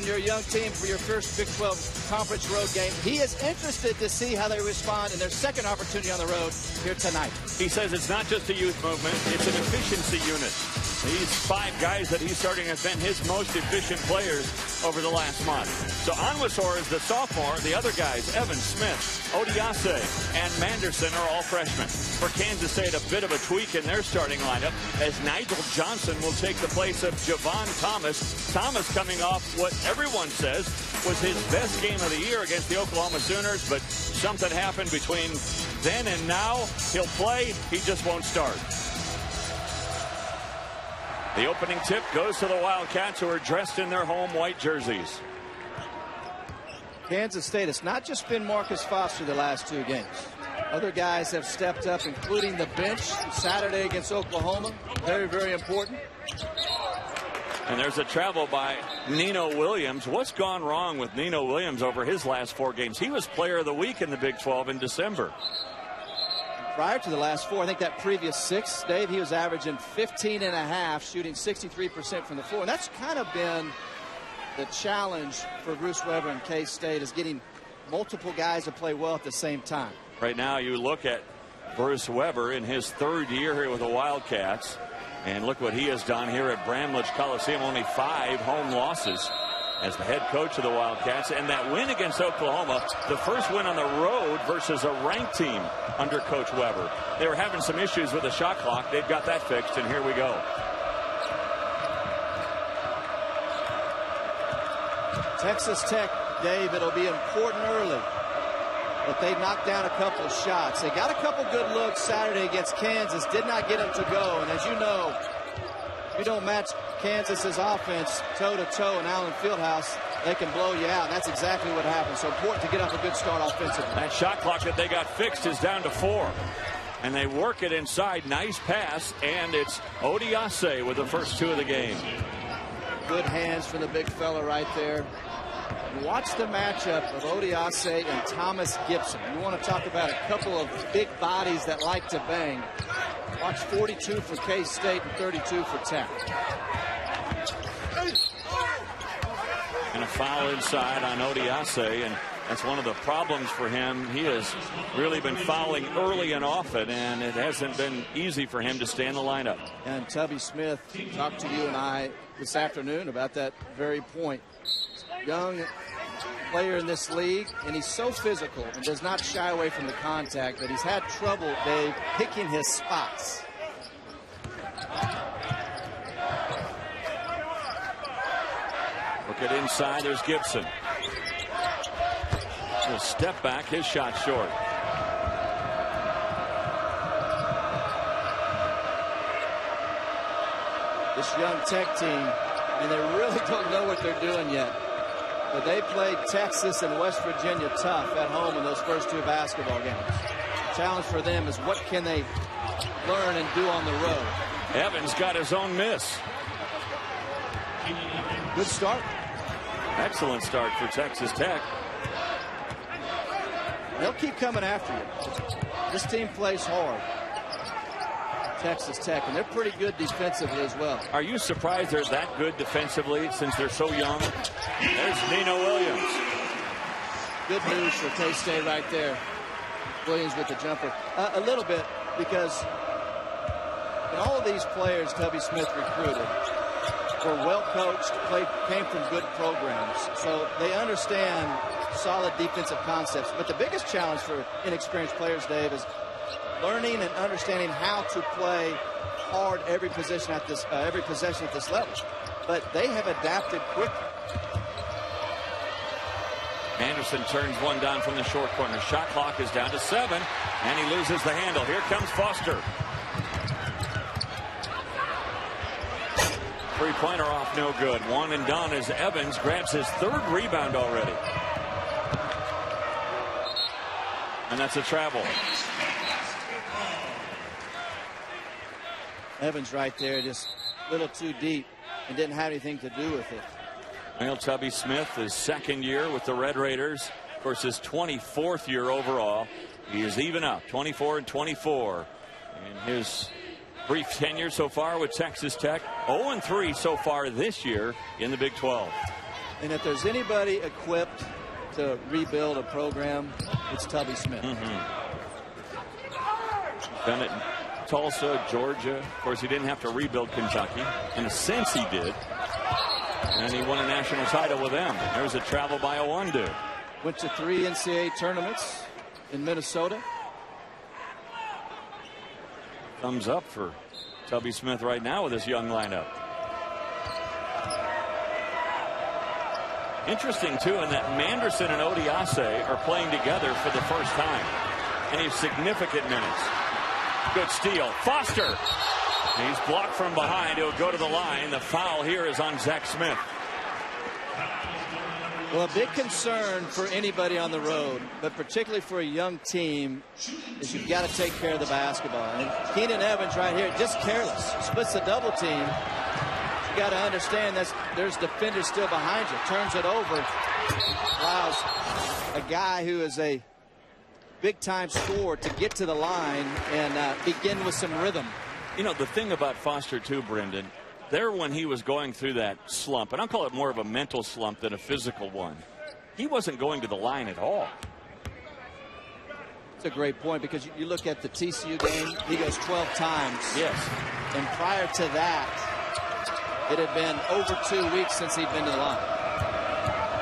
Your young team for your first Big 12 Conference road game. He is interested to see how they respond in their second opportunity on the road here tonight. He says it's not just a youth movement, it's an efficiency unit. These 5 guys that he's starting have been his most efficient players over the last month. So Onwuasor is the sophomore. The other guys, Evans, Smith, Odiase, and Manderson are all freshmen. For Kansas State, a bit of a tweak in their starting lineup as Nigel Johnson will take the place of Javon Thomas. Thomas coming off what everyone says was his best game of the year against the Oklahoma Sooners, but something happened between then and now. He'll play, he just won't start. The opening tip goes to the Wildcats, who are dressed in their home white jerseys. Kansas State, it's not just been Marcus Foster the last 2 games. Other guys have stepped up, including the bench Saturday against Oklahoma. Very, very important. And there's a travel by Nino Williams. What's gone wrong with Nino Williams over his last 4 games? He was player of the week in the Big 12 in December. Prior to the last 4, I think that previous 6, Dave, he was averaging 15.5, shooting 63% from the floor. And that's kind of been the challenge for Bruce Weber and K-State, is getting multiple guys to play well at the same time. Right now, you look at Bruce Weber in his 3rd year here with the Wildcats, and look what he has done here at Bramlage Coliseum. Only 5 home losses as the head coach of the Wildcats. And that win against Oklahoma, the first win on the road versus a ranked team under Coach Weber. They were having some issues with the shot clock. They've got that fixed, and here we go. Texas Tech, Dave, it'll be important early that they knock down a couple of shots. They got a couple good looks Saturday against Kansas, did not get them to go. And as you know, if you don't match Kansas's offense toe-to-toe in Allen Fieldhouse, they can blow you out. That's exactly what happened. So important to get off a good start offensively. That shot clock that they got fixed is down to 4. And they work it inside. Nice pass. And it's Odiase with the first 2 of the game. Good hands for the big fella right there. Watch the matchup of Odiase and Thomas Gibson. You want to talk about a couple of big bodies that like to bang. Watch 42 for K-State and 32 for Tech. And a foul inside on Odiase, and that's one of the problems for him. He has really been fouling early and often, and it hasn't been easy for him to stay in the lineup. And Tubby Smith talked to you and I this afternoon about that very point. Young player in this league, and he's so physical and does not shy away from the contact, but he's had trouble, Dave, picking his spots. Look at inside, there's Gibson. A step back, his shot short. This young Tech team, and they really don't know what they're doing yet. But they played Texas and West Virginia tough at home in those first 2 basketball games. The challenge for them is what can they learn and do on the road. Evans got his own miss. Good start. Excellent start for Texas Tech. They'll keep coming after you. This team plays hard. Texas Tech, and they're pretty good defensively as well. Are you surprised they're that good defensively since they're so young? There's Nino Williams. Good news for K-State right there. Williams with the jumper. A little bit, because all of these players Tubby Smith recruited were well coached, came from good programs, so they understand solid defensive concepts. But the biggest challenge for inexperienced players, Dave, is learning and understanding how to play hard every possession at this level. But they have adapted quickly. Anderson turns one down from the short corner. Shot clock is down to 7, and he loses the handle. Here comes Foster. Three-pointer off, no good. One and done as Evans grabs his 3rd rebound already. And that's a travel. Evans right there, just a little too deep and didn't have anything to do with it. Well, Tubby Smith, his 2nd year with the Red Raiders. Of course, his 24th year overall. He is even up, 24 and 24 in his brief tenure so far with Texas Tech. 0-3 so far this year in the Big 12. And if there's anybody equipped to rebuild a program, it's Tubby Smith. Done it in Tulsa, Georgia. Of course, he didn't have to rebuild Kentucky. In a sense, he did. And he won a national title with them. There's a travel by Owudu. Went to 3 NCAA tournaments in Minnesota. Thumbs up for Tubby Smith right now with this young lineup. Interesting, too, in that Manderson and Odiase are playing together for the first time. And he's significant minutes. Good steal. Foster. He's blocked from behind. He'll go to the line. The foul here is on Zach Smith. Well, a big concern for anybody on the road, but particularly for a young team, is you've got to take care of the basketball. And Keenan Evans right here, just careless. Splits the double team. You got to understand that there's defenders still behind you. Turns it over. Allows a guy who is a big-time scorer to get to the line and begin with some rhythm. You know, the thing about Foster, too, Brendan, there when he was going through that slump, and I'll call it more of a mental slump than a physical one, he wasn't going to the line at all. It's a great point, because you look at the TCU game, he goes 12 times. Yes. And prior to that, it had been over 2 weeks since he'd been to the line.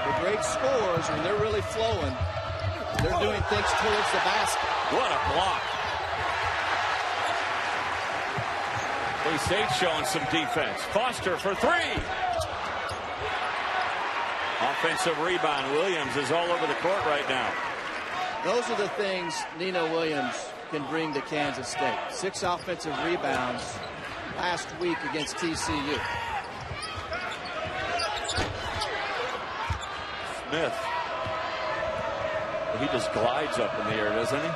The great scorers, when they're really flowing, they're doing things towards the basket. What a block. K-State showing some defense. Foster for 3. Offensive rebound. Williams is all over the court right now. Those are the things Nino Williams can bring to Kansas State. 6 offensive rebounds last week against TCU. Smith. He just glides up in the air, doesn't he?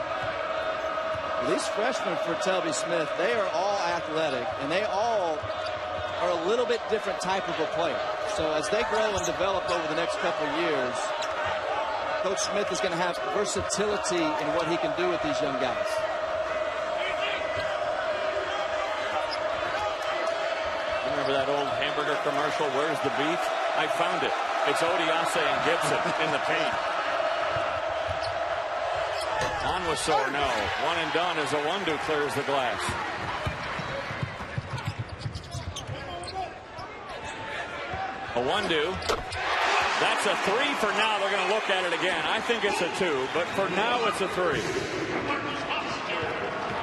Well, these freshmen for Tubby Smith, they are all athletic, and they all are a little bit different type of a player. So as they grow and develop over the next couple of years, Coach Smith is going to have versatility in what he can do with these young guys. Remember that old hamburger commercial, Where's the Beef? I found it. It's Odiase and Gibson in the paint. Onwuasor, no. One and done as Owudu clears the glass. Owudu. That's a 3 for now. They're going to look at it again. I think it's a 2, but for now it's a 3.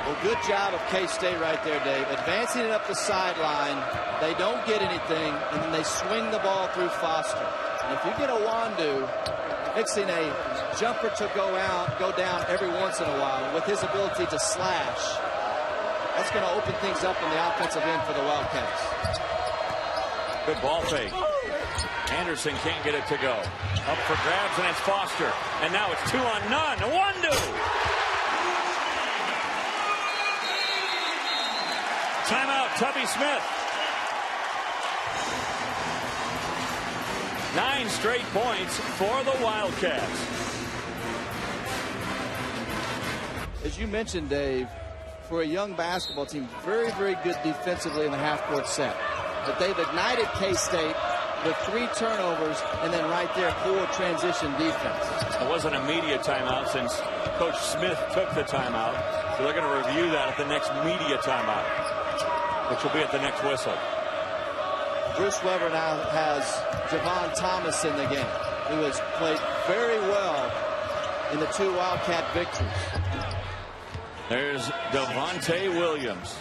Well, good job of K-State right there, Dave. Advancing it up the sideline. They don't get anything, and then they swing the ball through Foster. And if you get Owudu mixing a jumper to go down every once in a while with his ability to slash, that's going to open things up on the offensive end for the Wildcats. Good ball fake. Anderson can't get it to go. Up for grabs, and it's Foster. And now it's 2 on none. Owudu! Timeout, Tubby Smith. 9 straight points for the Wildcats. As you mentioned, Dave, for a young basketball team, very, very good defensively in the half-court set. But they've ignited K-State with 3 turnovers and then right there, poor transition defense. It wasn't a media timeout since Coach Smith took the timeout. So they're going to review that at the next media timeout, which will be at the next whistle. Bruce Weber now has Javon Thomas in the game, who has played very well in the 2 Wildcat victories. There's Devontae Williams.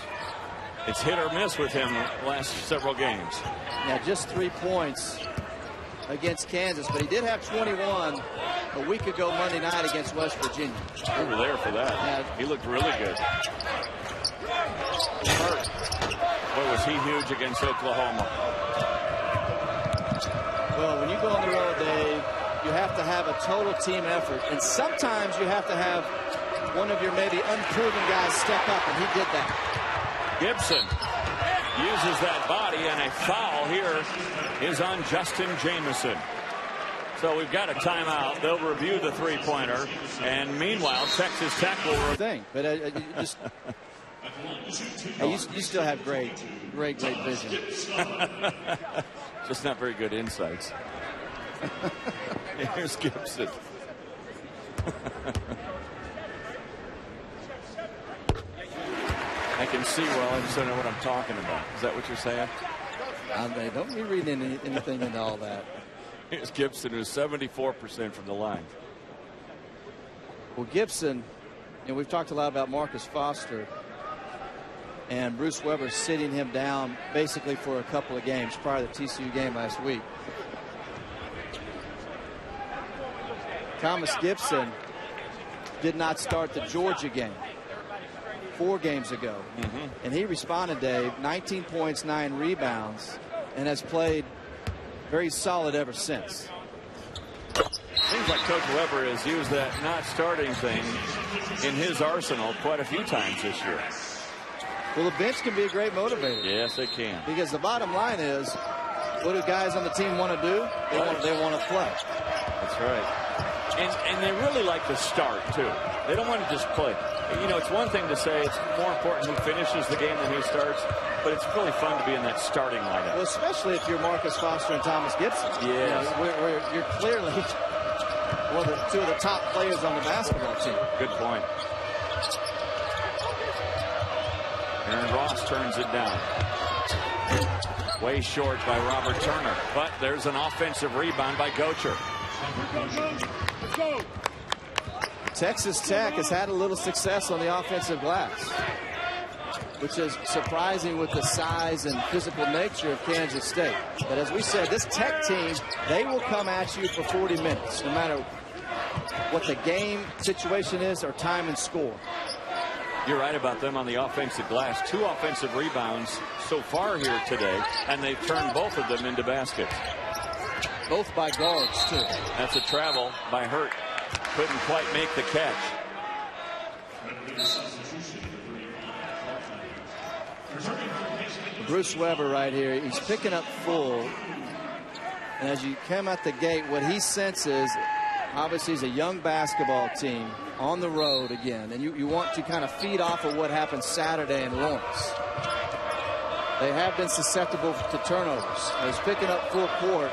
It's hit or miss with him the last several games. Yeah, just 3 points against Kansas, but he did have 21 a week ago Monday night against West Virginia. We were there for that. Yeah. He looked really good. Hurt. Boy, was he huge against Oklahoma. Well, when you go on the road, Dave, you have to have a total team effort, and sometimes you have to have one of your maybe unproven guys step up, and he did that. Gibson uses that body, and a foul here is on Justin Jamison. So we've got a timeout. They'll review the 3-pointer, and meanwhile, Texas Tech will thing. But you still have great vision. Just not very good insights. Here's Gibson. I can see well. I just don't know what I'm talking about. Is that what you're saying? Don't be reading anything into all that. Here's Gibson, who's 74% from the line. Well, Gibson, we've talked a lot about Marcus Foster, and Bruce Weber sitting him down basically for a couple of games prior to the TCU game last week. Thomas Gibson did not start the Georgia game 4 games ago. And he responded, Dave, 19 points, 9 rebounds, and has played very solid ever since. Seems like Coach Weber has used that not starting thing in his arsenal quite a few times this year. Well, the bench can be a great motivator. Yes, it can. Because the bottom line is, what do guys on the team want to do? They want to play. That's right. And they really like to start, too. They don't want to just play. You know, it's one thing to say it's more important who finishes the game than who starts, but it's really fun to be in that starting lineup. Well, especially if you're Marcus Foster and Thomas Gibson. Yes. You're clearly one of the 2 of the top players on the basketball team. Good point. Aaron Ross turns it down. Way short by Robert Turner, but there's an offensive rebound by Gocher. Let's go. Texas Tech has had a little success on the offensive glass, which is surprising with the size and physical nature of Kansas State. But as we said, this Tech team, they will come at you for 40 minutes, no matter what the game situation is or time and score. You're right about them on the offensive glass. 2 offensive rebounds so far here today, and they've turned both of them into baskets. Both by guards, too. That's a travel by Hurt. Couldn't quite make the catch. Bruce Weber right here. He's picking up full. And as you come at the gate, what he senses, obviously, is a young basketball team on the road again. And you want to kind of feed off of what happened Saturday in Lawrence. They have been susceptible to turnovers. He's picking up full court,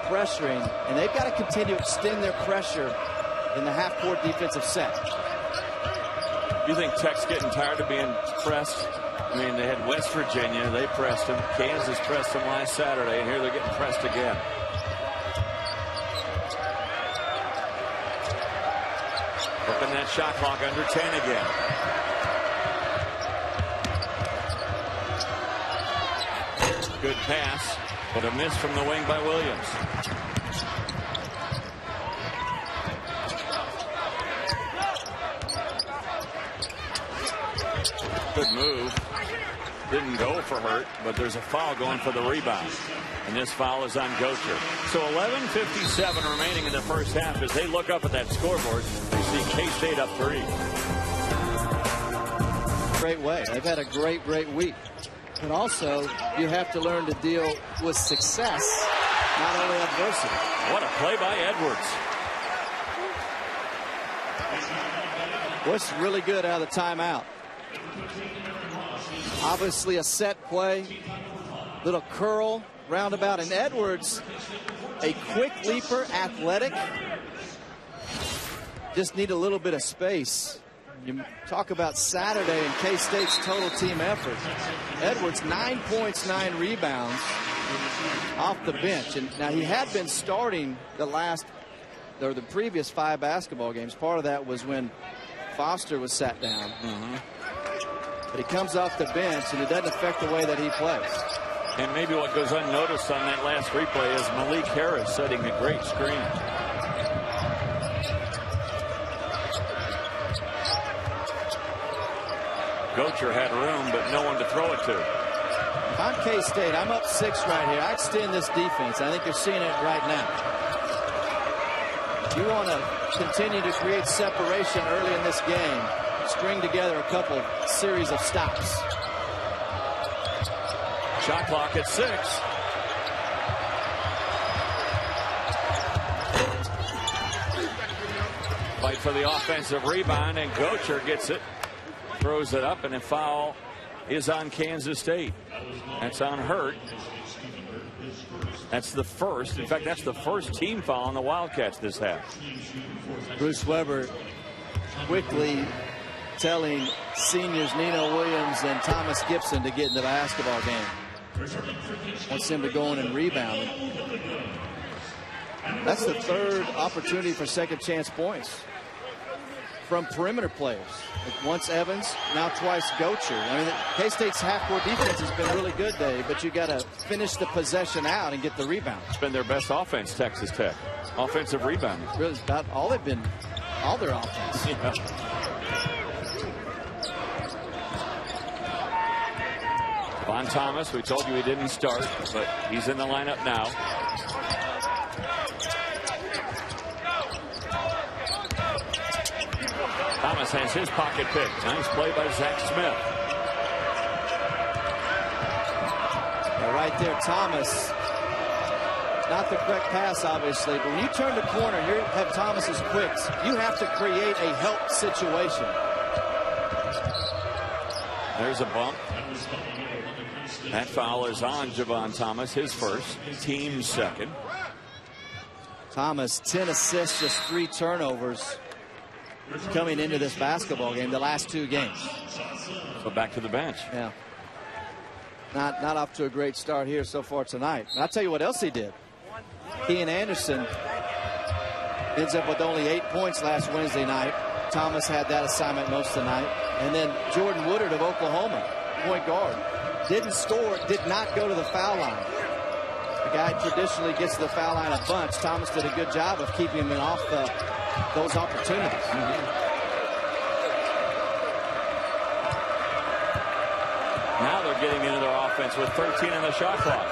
pressuring, and they've got to continue to extend their pressure in the half-court defensive set. You think Tech's getting tired of being pressed? I mean, they had West Virginia. They pressed them. Kansas pressed them last Saturday, and here they're getting pressed again. Flipping that shot clock under 10 again. Good pass, but a miss from the wing by Williams. Good move. Didn't go for Hurt, but there's a foul going for the rebound. And this foul is on Gocher. So 11:57 remaining in the first half. As they look up at that scoreboard, they see K-State up 3. Great way. They've had a great week. But also, you have to learn to deal with success, not only adversity. What a play by Edwards. What's really good out of the timeout? Obviously a set play, little curl, roundabout, and Edwards, a quick leaper, athletic, just need a little bit of space. You talk about Saturday and K-State's total team effort. Edwards, 9 points, 9 rebounds off the bench. And now he had been starting the previous 5 basketball games. Part of that was when Foster was sat down. But he comes off the bench, and it doesn't affect the way that he plays. And maybe what goes unnoticed on that last replay is Malik Harris setting a great screen. Gocher had room, but no one to throw it to. If I'm K-State, I'm up 6 right here. I extend this defense. I think you're seeing it right now. You want to continue to create separation early in this game. String together a couple of series of stops. Shot clock at 6. Fight for the offensive rebound, and Gocher gets it. Throws it up, and a foul is on Kansas State. That's on Hurt. That's the first. In fact, that's the first team foul on the Wildcats this half. Bruce Weber quickly telling seniors Nino Williams and Thomas Gibson to get in the basketball game. Wants them to go in and rebound. That's the third opportunity for second chance points from perimeter players. Once Evans, now twice Gocher. I mean, K-State's half-court defense has been really good, Dave, but you got to finish the possession out and get the rebound. It's been their best offense, Texas Tech. Offensive rebounding. Really, about all they've been, all their offense. Yeah. Von Thomas, we told you he didn't start, but he's in the lineup now. Thomas has his pocket pick. Nice play by Zach Smith. Right there, Thomas. Not the correct pass, obviously, but when you turn the corner, you have Thomas's quicks. You have to create a help situation. There's a bump. That foul is on Javon Thomas, his first, team's second. Thomas, 10 assists, just 3 turnovers coming into this basketball game, the last 2 games. So back to the bench. Yeah. Not off to a great start here so far tonight. And I'll tell you what else he did. Ian Anderson ends up with only 8 points last Wednesday night. Thomas had that assignment most of the night. And then Jordan Woodard of Oklahoma, point guard, didn't score, did not go to the foul line. The guy traditionally gets to the foul line a bunch. Thomas did a good job of keeping him off those opportunities. Now they're getting into their offense with 13 on the shot clock.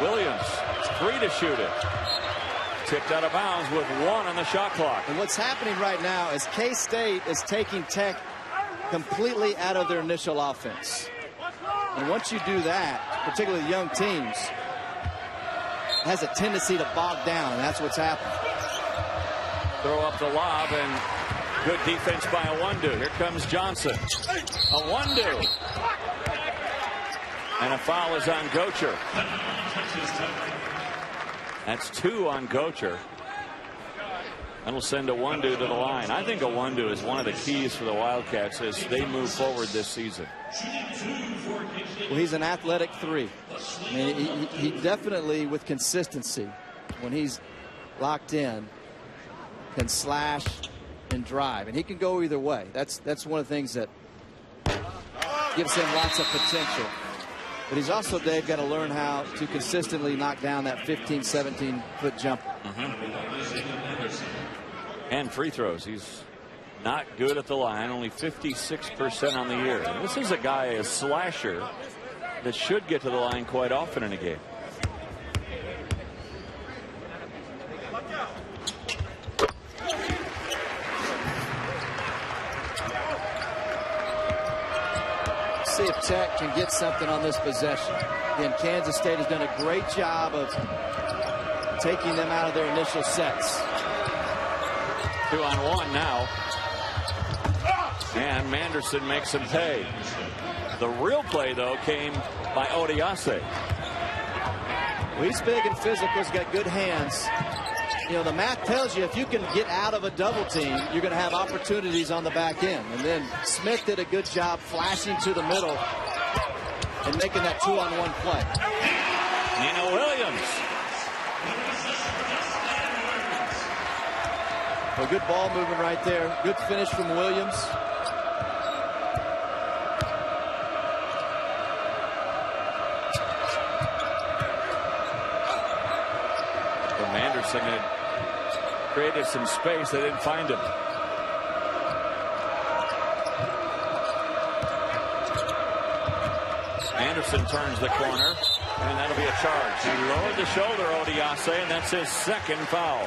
Williams, 3 to shoot it. Tipped out of bounds with 1 on the shot clock. And what's happening right now is K-State is taking Tech completely out of their initial offense. And once you do that, particularly young teams, it has a tendency to bog down, and that's what's happened. Throw up the lob, and good defense by Awundu. Here comes Johnson. Awundu. And a foul is on Gocher. That's 2 on Gocher. That'll send Awundu to the line. I think Awundu is one of the keys for the Wildcats as they move forward this season. Well, he's an athletic 3. I mean, he definitely, with consistency, when he's locked in, can slash and drive, and he can go either way. That's one of the things that gives him lots of potential. But he's also, Dave, got to learn how to consistently knock down that 15, 17-foot jumper. And free throws. He's not good at the line, only 56% on the year. And this is a guy, a slasher, that should get to the line quite often in a game. See if Tech can get something on this possession. Again, Kansas State has done a great job of taking them out of their initial sets. 2 on 1 now. And Manderson makes him pay. The real play, though, came by Odiase. Well, he's big and physical. He's got good hands. You know, the math tells you if you can get out of a double team, you're going to have opportunities on the back end. And then Smith did a good job flashing to the middle and making that 2-on-1 play. Nino Williams. A good ball movement right there. Good finish from Williams. But Manderson had created some space. They didn't find him. Anderson turns the corner, and that'll be a charge. He lowered the shoulder, Odiase, and that's his second foul.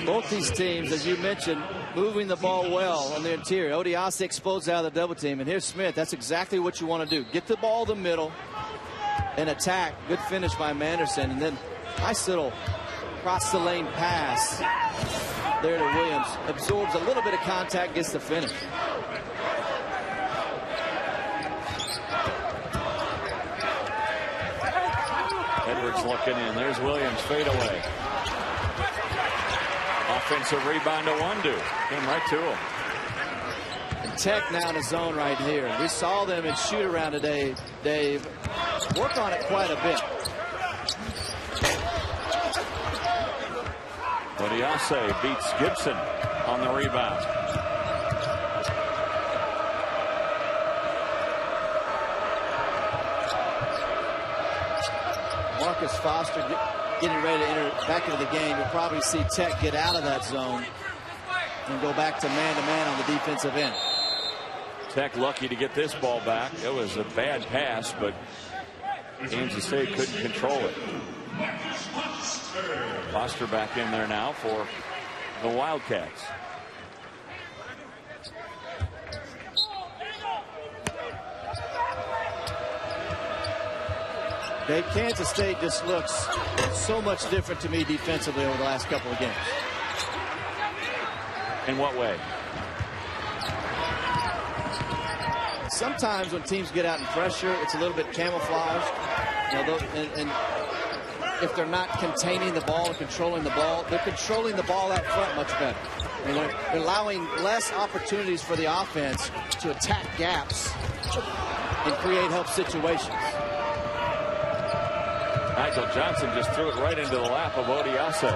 Both these teams, as you mentioned, moving the ball well on the interior. Odiase exposed out of the double team, and here's Smith. That's exactly what you want to do. Get the ball in the middle and attack. Good finish by Manderson, and then nice little cross the lane pass there to Williams. Absorbs a little bit of contact, gets the finish. Edwards looking in. There's Williams, fade away. Offensive rebound to Wundu. Came right to him. And Tech now in a zone right here. We saw them in shoot around today, Dave. Work on it quite a bit. Odiase beats Gibson on the rebound. Marcus Foster getting ready to enter back into the game. You'll probably see Tech get out of that zone and go back to man-to-man on the defensive end. Tech lucky to get this ball back. It was a bad pass, but Kansas State couldn't control it. Foster back in there now for the Wildcats. Dave, Kansas State just looks so much different to me defensively over the last couple of games. In what way? Sometimes when teams get out in pressure, it's a little bit camouflaged. You know, and if they're not containing the ball and controlling the ball, they're controlling the ball out front much better. I mean, they're allowing less opportunities for the offense to attack gaps and create help situations. Nigel Johnson just threw it right into the lap of Odiase.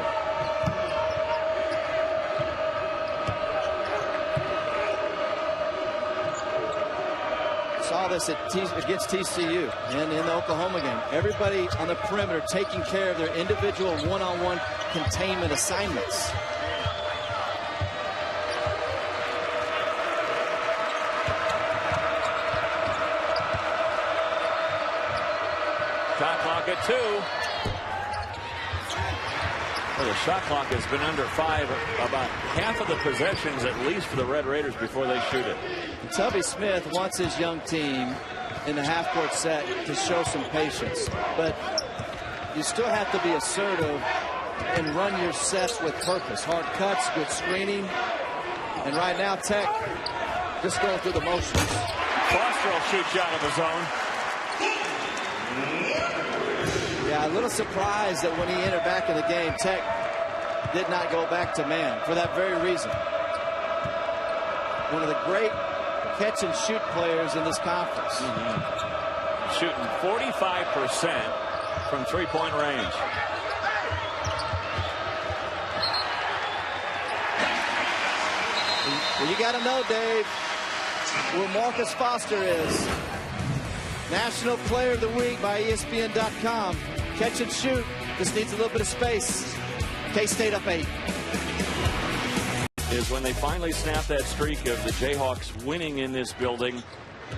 Saw this against TCU and in the Oklahoma game. Everybody on the perimeter taking care of their individual one-on-one containment assignments. Shot clock at 2. Well, the shot clock has been under 5 about half of the possessions at least for the Red Raiders before they shoot it. Tubby Smith wants his young team in the half-court set to show some patience, but you still have to be assertive and run your sets with purpose. Hard cuts, good screening, and right now Tech just going through the motions. Foster will shoot you out of the zone. Yeah, a little surprised that when he entered back in the game, Tech did not go back to man for that very reason. One of the great catch and shoot players in this conference. Shooting 45% from three-point range. Well, you got to know, Dave, where Marcus Foster is. National Player of the Week by ESPN.com. Catch and shoot. This needs a little bit of space. K-State up 8. Is when they finally snap that streak of the Jayhawks winning in this building.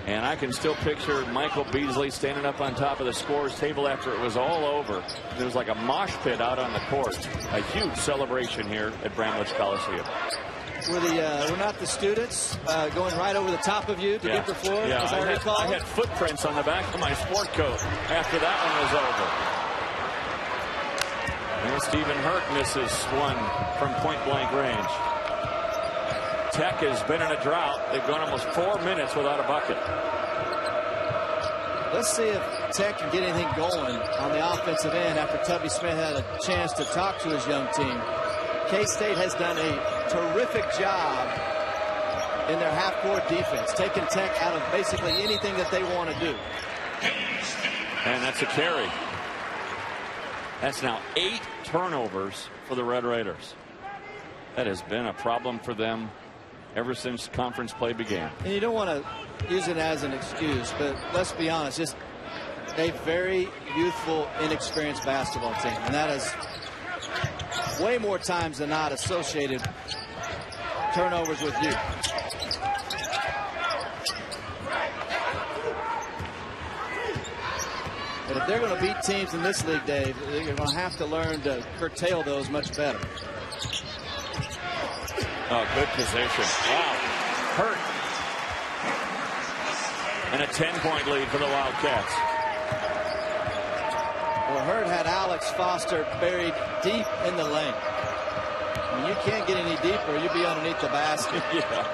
And I can still picture Michael Beasley standing up on top of the scores table after it was all over. There was like a mosh pit out on the court. A huge celebration here at Bramlage Coliseum. We're not the students going right over the top of you to get the floor. Yeah, as I recall. I had footprints on the back of my sport coat after that one was over. And Stephen Hurt misses one from point-blank range. Tech has been in a drought. They've gone almost 4 minutes without a bucket. Let's see if Tech can get anything going on the offensive end after Tubby Smith had a chance to talk to his young team. K-State has done a terrific job in their half-court defense, taking Tech out of basically anything that they want to do. And that's a carry. That's now 8 turnovers for the Red Raiders. That has been a problem for them ever since conference play began. And you don't want to use it as an excuse, but let's be honest, just a very youthful, inexperienced basketball team. And that is way more times than not associated turnovers with youth. But if they're going to beat teams in this league, Dave, you're going to have to learn to curtail those much better. Oh, good position. Wow. Hurt. And a 10-point lead for the Wildcats. Well, Hurt had Alex Foster buried deep in the lane. I mean, you can't get any deeper. You'll be underneath the basket. Yeah.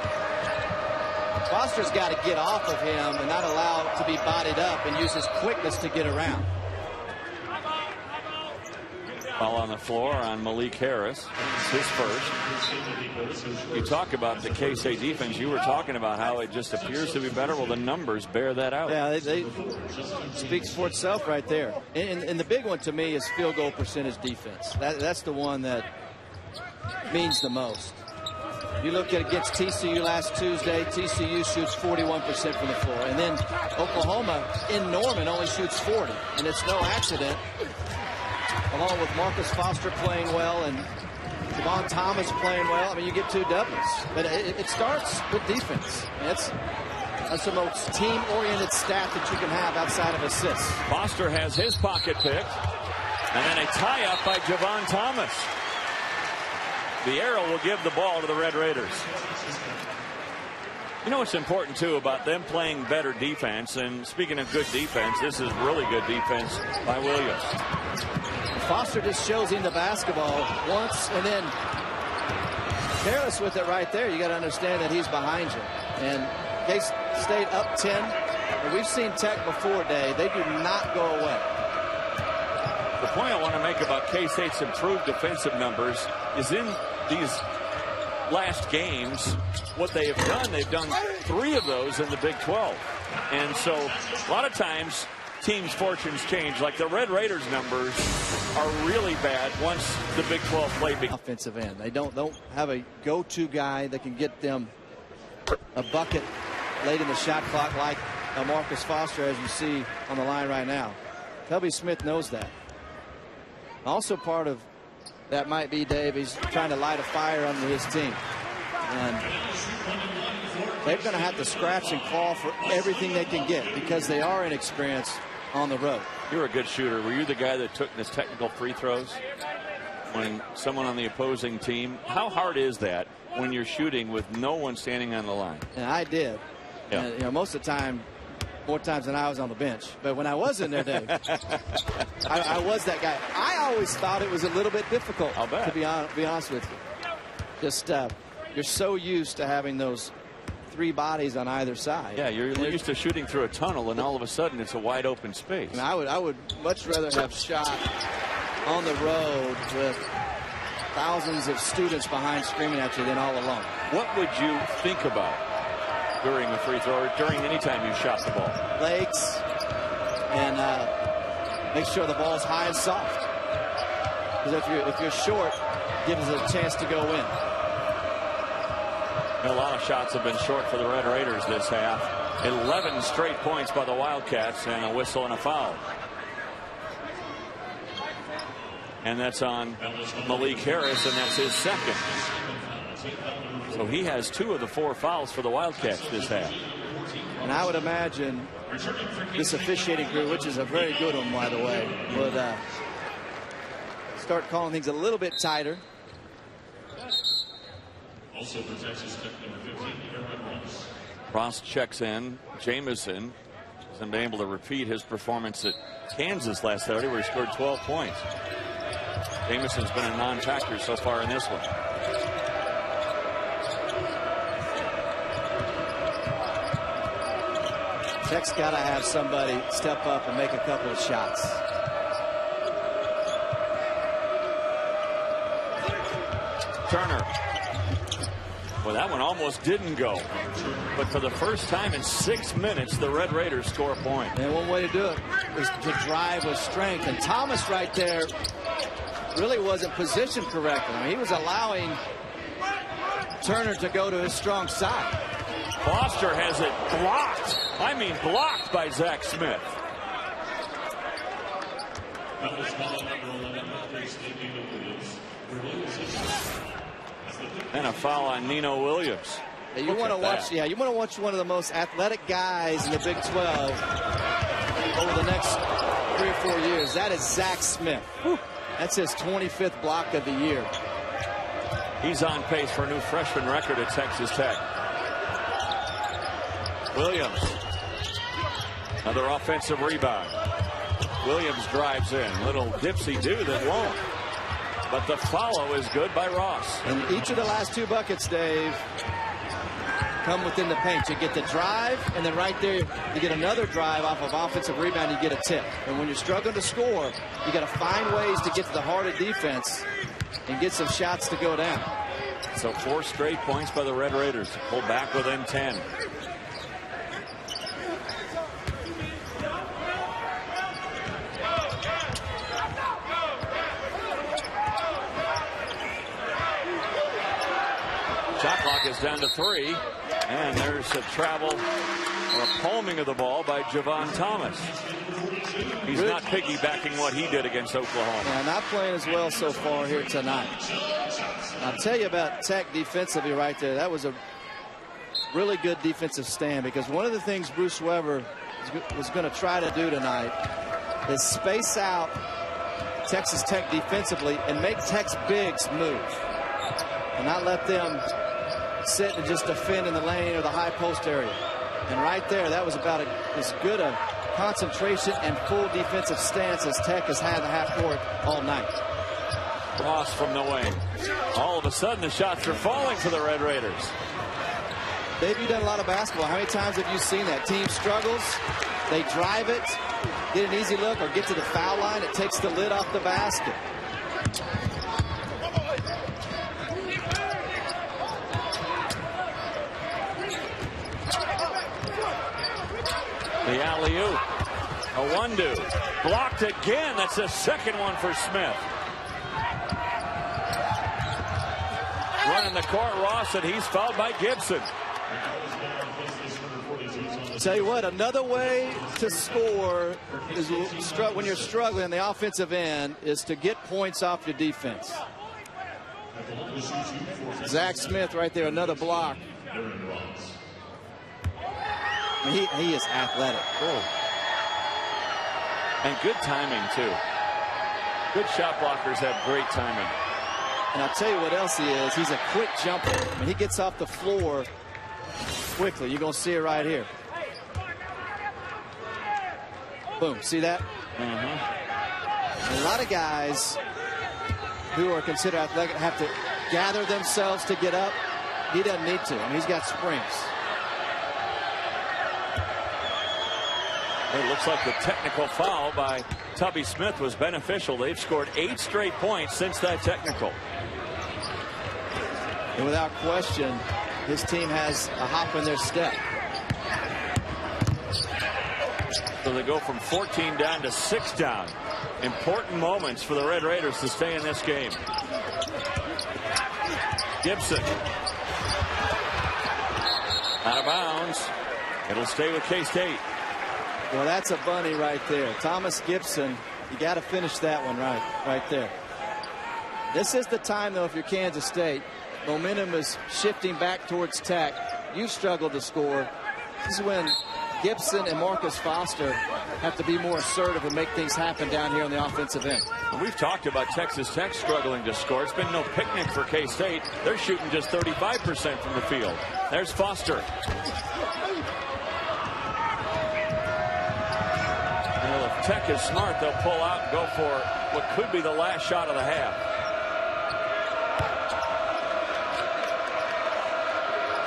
Foster's got to get off of him and not allow it to be bodied up and use his quickness to get around. Foul on the floor on Malik Harris. It's his first. You talk about the K-State defense. You were talking about how it just appears to be better. Well, the numbers bear that out. Yeah, they speaks for itself right there. And the big one to me is field goal percentage defense. That's the one that means the most. You look at against TCU last Tuesday, TCU shoots 41% from the floor. And then Oklahoma in Norman only shoots 40. And it's no accident, along with Marcus Foster playing well and Javon Thomas playing well. I mean, you get 2 W's. But it starts with defense. That's the most team-oriented stat that you can have outside of assists. Foster has his pocket picked. And then a tie-up by Javon Thomas. The arrow will give the ball to the Red Raiders. You know what's important, too, about them playing better defense, and speaking of good defense, this is really good defense by Williams. Foster just shows him the basketball once, and then careless with it right there. You got to understand that he's behind you. And K-State up 10. And we've seen Tech before, Dave. They do not go away. The point I want to make about K-State's improved defensive numbers is in these last games, what they have done, they've done 3 of those in the Big 12. And so a lot of times teams' fortunes change. Like the Red Raiders numbers are really bad once the Big 12 play begins. Offensive end. They don't have a go-to guy that can get them a bucket late in the shot clock like Marcus Foster, as you see on the line right now. Tubby Smith knows that. Also part of that might be, Dave, he's trying to light a fire under his team. And they're going to have to scratch and claw for everything they can get because they are inexperienced on the road. You're a good shooter. Were you the guy that took his technical free throws when someone on the opposing team? How hard is that when you're shooting with no one standing on the line? And I did. Yeah. And, you know, most of the time, more times than I was on the bench. But when I was in there, Dave, I was that guy. I always thought it was a little bit difficult, I'll bet. to be honest with you. Just you're so used to having those 3 bodies on either side. Yeah, you're used to shooting through a tunnel, and all of a sudden it's a wide open space. And I would much rather have shot on the road with thousands of students behind screaming at you than all alone. What would you think about during a free throw or during any time you shot the ball? Legs, and make sure the ball's high and soft. Because if you're short, it gives it a chance to go in. A lot of shots have been short for the Red Raiders this half. 11 straight points by the Wildcats, and a whistle and a foul. And that's on Malik Harris, and that's his second. So he has 2 of the 4 fouls for the Wildcats this half. And I would imagine this officiating crew, which is a very good one, by the way, would start calling things a little bit tighter. Also for TexasTech number 15, Ross checks in. Jamison hasn't been able to repeat his performance at Kansas last Saturday, where he scored 12 points. Jamison's been a non-factor so far in this one. Tech's got to have somebody step up and make a couple of shots. Turner. Well, that one almost didn't go. But for the first time in 6 minutes, the Red Raiders score a point. And one way to do it is to drive with strength. And Thomas right there really wasn't positioned correctly. I mean, he was allowing Turner to go to his strong side. Foster has it blocked. I mean, blocked by Zach Smith. And a foul on Nino Williams. You want to watch, you want to watch one of the most athletic guys in the Big 12 over the next 3 or 4 years. That is Zach Smith. Whew. That's his 25th block of the year. He's on pace for a new freshman record at Texas Tech. Williams. Another offensive rebound. Williams drives in. Little dipsy-do that won't. but the follow is good by Ross. And each of the last 2 buckets, Dave, come within the paint. You get the drive, and then right there you get another drive off of offensive rebound. You get a tip. And when you're struggling to score, you got to find ways to get to the heart of defense and get some shots to go down. So 4 straight points by the Red Raiders to pull back within 10. Shot clock is down to 3, and there's a travel or a palming of the ball by Javon Thomas. He's not piggybacking what he did against Oklahoma. Yeah, not playing as well so far here tonight. I'll tell you about Tech defensively right there. That was a really good defensive stand, because one of the things Bruce Weber was going to try to do tonight is space out Texas Tech defensively and make Tech's bigs move and not let them sit and just defend in the lane or the high post area. And right there, that was about as good a concentration and full defensive stance as Tech has had the half court all night. Ross from the wing. All of a sudden, the shots are falling for the Red Raiders. Dave, you've done a lot of basketball. How many times have you seen that? Team struggles, they drive it, get an easy look, or get to the foul line. It takes the lid off the basket. The alley-oop. Awandu blocked again. That's the second one for Smith. Running the court, Ross, and he's fouled by Gibson. Tell you what, another way to score is when you're struggling on the offensive end is to get points off your defense. Zach Smith right there, another block. I mean, he is athletic. Oh. And good timing, too. Good shot blockers have great timing. And I'll tell you what else he is. He's a quick jumper. I mean, he gets off the floor quickly. You're going to see it right here. Boom. See that? A lot of guys who are considered athletic have to gather themselves to get up. He doesn't need to. I mean, he's got springs. It looks like the technical foul by Tubby Smith was beneficial. They've scored 8 straight points since that technical. And without question, his team has a hop in their step. So they go from 14 down to 6 down. Important moments for the Red Raiders to stay in this game. Gibson. Out of bounds. It'll stay with K-State. Well, that's a bunny right there. Thomas Gibson, you got to finish that one right there. This is the time, though, if you're Kansas State. Momentum is shifting back towards Tech. You've struggled to score. This is when Gibson and Marcus Foster have to be more assertive and make things happen down here on the offensive end. We've talked about Texas Tech struggling to score. It's been no picnic for K-State. They're shooting just 35% from the field. There's Foster. Well, if Tech is smart, they'll pull out and go for what could be the last shot of the half.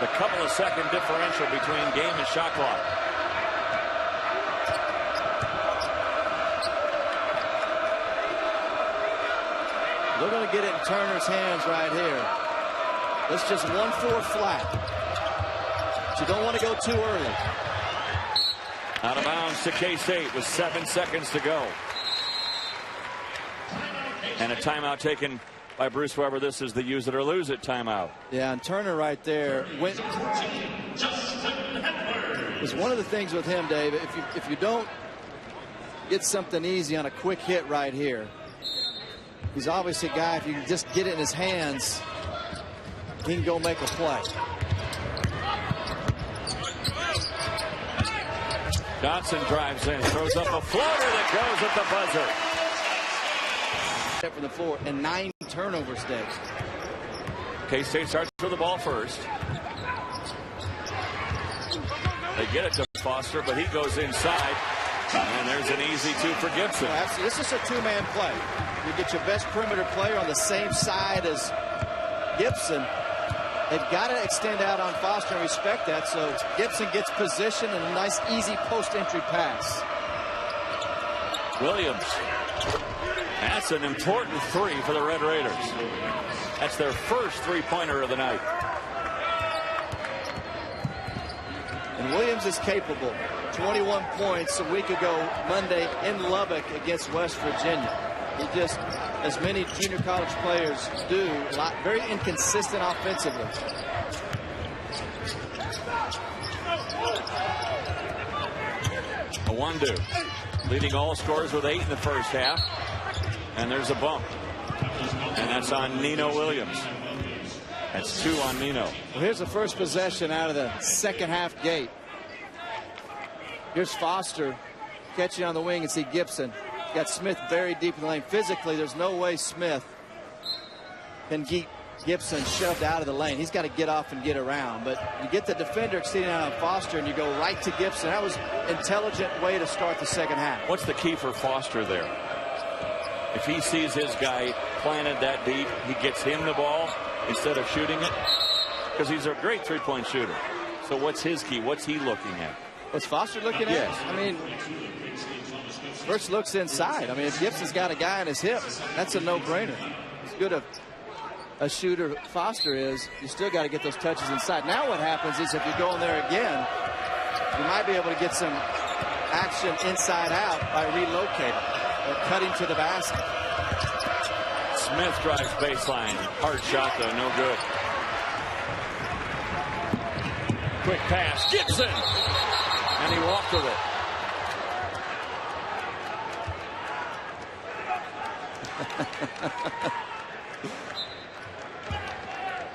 The couple of second differential between game and shot clock. They're going to get it in Turner's hands right here. It's just 1-4 flat. But you don't want to go too early. Out of bounds to K-State with 7 seconds to go. And a timeout taken by Bruce Weber. This is the use it or lose it timeout. Yeah, and Turner right there went. Was one of the things with him, Dave, if you don't get something easy on a quick hit right here, he's obviously a guy, if you can just get it in his hands, he can go make a play. Johnson drives in, throws up a floater that goes at the buzzer. From the floor, and 9 turnovers, Dave. K-State starts with the ball first. They get it to Foster, but he goes inside. And there's an easy two for Gibson. Well, this is a two-man play. You get your best perimeter player on the same side as Gibson. They've got to extend out on Foster and respect that. So Gibson gets position and a nice, easy post-entry pass. Williams. That's an important three for the Red Raiders. That's their first three-pointer of the night. And Williams is capable. 21 points a week ago Monday in Lubbock against West Virginia. He just, as many junior college players do, very inconsistent offensively. A 1-2. Leading all scorers with 8 in the first half. And there's a bump. And that's on Nino Williams. That's 2 on Nino. Well, here's the first possession out of the second half gate. Here's Foster catching on the wing and see Gibson. Got Smith buried deep in the lane. Physically, there's no way Smith can keep Gibson shoved out of the lane. He's got to get off and get around. But you get the defender extending out on Foster and you go right to Gibson. That was an intelligent way to start the second half. What's the key for Foster there? If he sees his guy planted that deep, he gets him the ball instead of shooting it? Because he's a great three-point shooter. So what's his key? What's he looking at? What's Foster looking at? Yes. I mean, first looks inside. I mean, if Gibson's got a guy on his hip, that's a no-brainer. As good a shooter Foster is, you still got to get those touches inside. Now what happens is if you go in there again, you might be able to get some action inside out by relocating or cutting to the basket. Smith drives baseline. Hard shot, though. No good. Quick pass. Gibson. And he walked with it.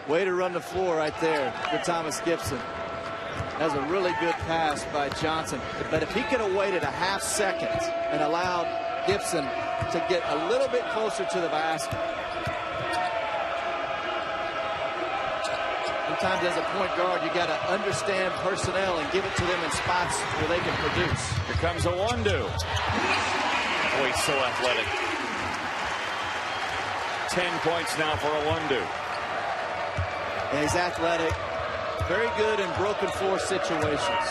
Way to run the floor right there for Thomas Gibson. That was a really good pass by Johnson. But if he could have waited a half second and allowed Gibson to get a little bit closer to the basket. Sometimes as a point guard, you got to understand personnel and give it to them in spots where they can produce. Here comes a 1-2. Oh, he's so athletic. 10 points now for a 1-2. And he's athletic. Very good in broken floor situations.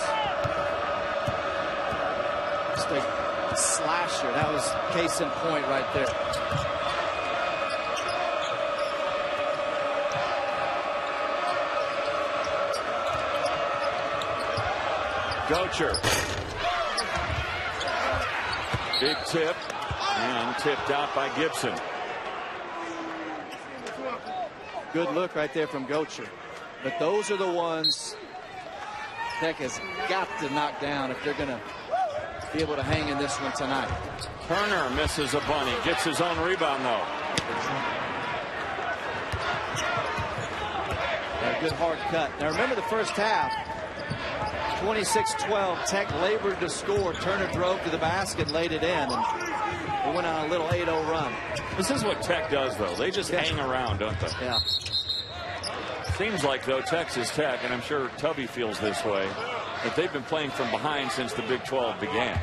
Just a slasher. That was case in point right there. Gocher. Big tip and tipped out by Gibson. Good look right there from Gocher. But those are the ones Tech has got to knock down if they're going to be able to hang in this one tonight. Turner misses a bunny. Gets his own rebound, though. A good hard cut. Now remember the first half. 26-12. Tech labored to score. Turner drove to the basket, laid it in, and we went on a little 8-0 run. This is what Tech does, though. They just hang around, don't they? Yeah. Seems like, though, Texas Tech, and I'm sure Tubby feels this way, that they've been playing from behind since the Big 12 began.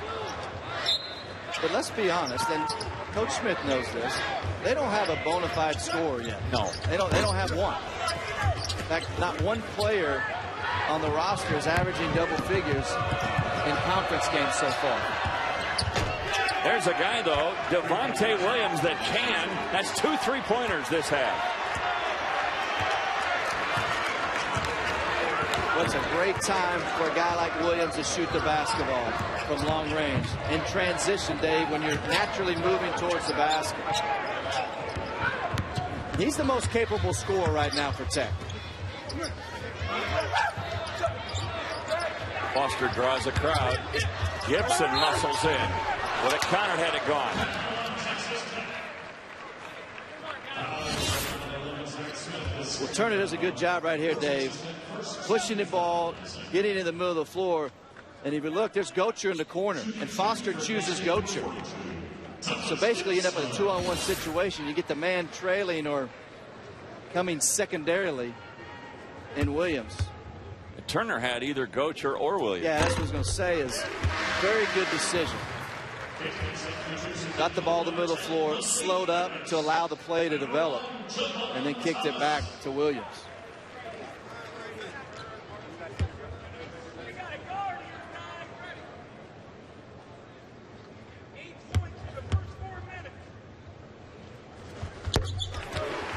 But let's be honest, and Coach Smith knows this. They don't have a bona fide scorer yet. No. They don't have one. In fact, not one player on the roster is averaging double figures in conference games so far. There's a guy, though, Devontae Williams, that can. That's 2 3-pointers this half. What's a great time for a guy like Williams to shoot the basketball from long range. In transition, Dave, when you're naturally moving towards the basket. He's the most capable scorer right now for Tech. Foster draws a crowd. Gibson muscles in. With a counter, had it gone. Well, Turner does a good job right here, Dave. Pushing the ball, getting in the middle of the floor. And if you look, there's Gocher in the corner. And Foster chooses Gocher. So basically, you end up with a 2-on-1 situation. You get the man trailing or coming secondarily in Williams. Turner had either Gocher or Williams. Yeah, that's what I was going to say. Is very good decision. Got the ball to the middle of the floor, slowed up to allow the play to develop, and then kicked it back to Williams.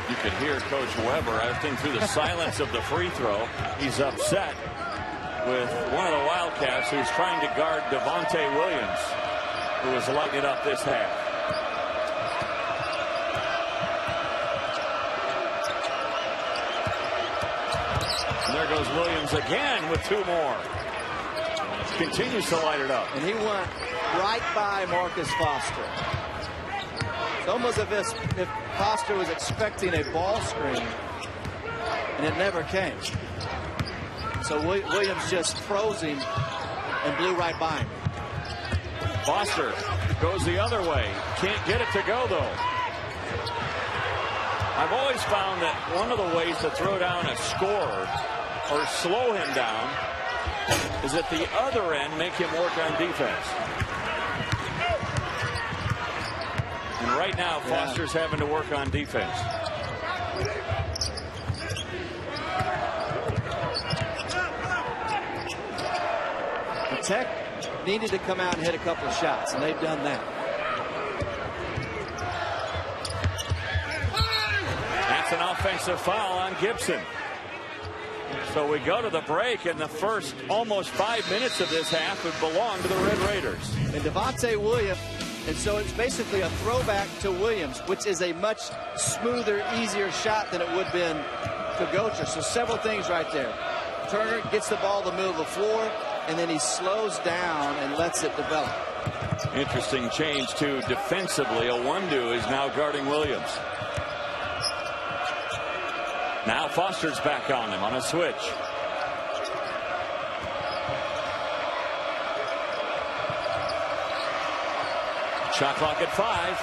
You could hear Coach Weber acting through the silence of the free throw. He's upset with one of the Wildcats who's trying to guard Devontae Williams, who was lighting it up this half. And there goes Williams again with 2 more. Continues to light it up. And he went right by Marcus Foster. It's almost as if Foster was expecting a ball screen, and it never came. So Williams just froze him and blew right by him. Foster goes the other way. Can't get it to go, though. I've always found that one of the ways to throw down a scorer or slow him down is at the other end make him work on defense. And right now, Foster's having to work on defense. The Tech needed to come out and hit a couple of shots, and they've done that. That's an offensive foul on Gibson. So we go to the break, and the first almost 5 minutes of this half would belong to the Red Raiders. And Devontae Williams, and so it's basically a throwback to Williams, which is a much smoother, easier shot than it would have been to Gocher. So several things right there. Turner gets the ball to the middle of the floor, and then he slows down and lets it develop. Interesting change, too, defensively. Owundu is now guarding Williams. Now Foster's back on him on a switch. Shot clock at 5.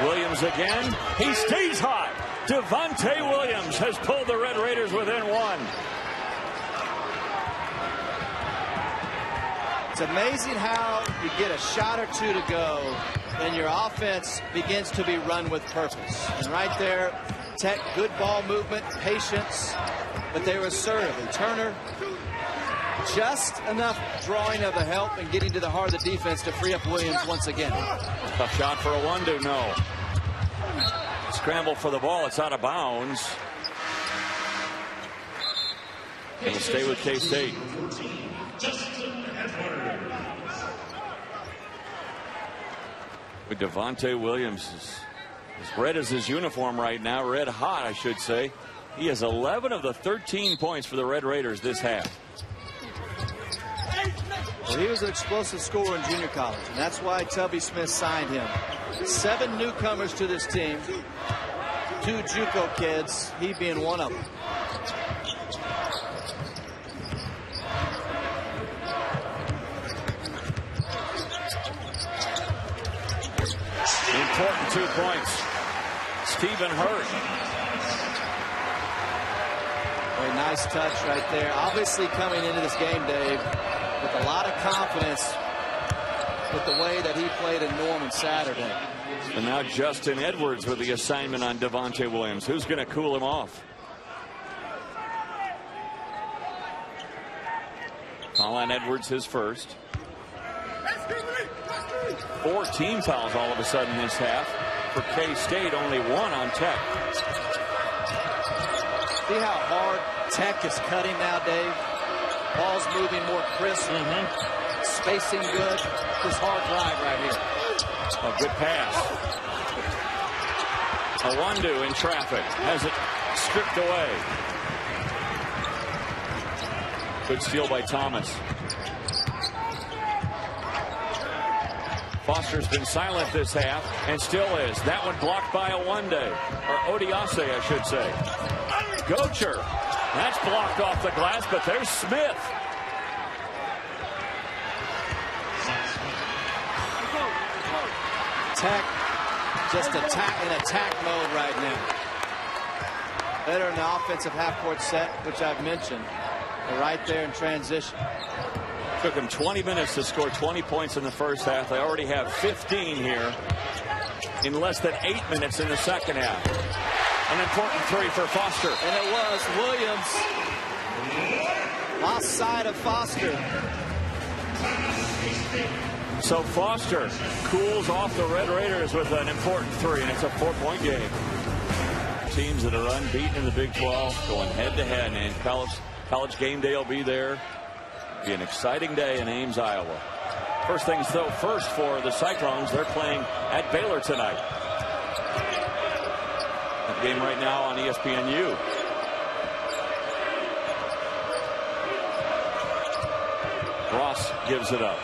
Williams again. He stays hot. Devontae Williams has pulled the Red Raiders within 1. It's amazing how you get a shot or two to go and your offense begins to be run with purpose. And right there, Tech, good ball movement, patience, but they were assertive. And Turner, just enough drawing of the help and getting to the heart of the defense to free up Williams once again. Tough shot for Owundu, no. Scramble for the ball, it's out of bounds. It'll stay with K-State. With Devontae Williams as red as his uniform right now, red hot I should say. He has 11 of the 13 points for the Red Raiders this half. Well, he was an explosive scorer in junior college, and that's why Tubby Smith signed him. 7 newcomers to this team, 2 JUCO kids, he being one of them. Important 2 points. Stephen Hurt. Very nice touch right there. Obviously coming into this game, Dave, with a lot of confidence with the way that he played in Norman Saturday. And now Justin Edwards with the assignment on Devontae Williams. Who's going to cool him off? Colin Edwards his first. 4 team fouls all of a sudden this half. For K-State, only 1 on Tech. See how hard Tech is cutting now, Dave? Ball's moving more crisp. Spacing good. This hard drive right here. A good pass. Owundu in traffic. Has it stripped away. Good steal by Thomas. Foster's been silent this half and still is. That one blocked by Owundu, or Odiase, I should say. Gocher. That's blocked off the glass, but there's Smith. Tech just in attack mode right now. Better in the offensive half-court set, which I've mentioned. They're right there in transition. Took them 20 minutes to score 20 points in the first half. They already have 15 here in less than 8 minutes in the second half. An important three for Foster. And it was Williams. Lost sight of Foster. So Foster cools off the Red Raiders with an important three, and it's a 4-point game. Teams that are unbeaten in the Big 12 going head-to-head, and college game day will be there. It'll be an exciting day in Ames, Iowa. First things though, first for the Cyclones, they're playing at Baylor tonight. That game right now on ESPNU. Ross gives it up.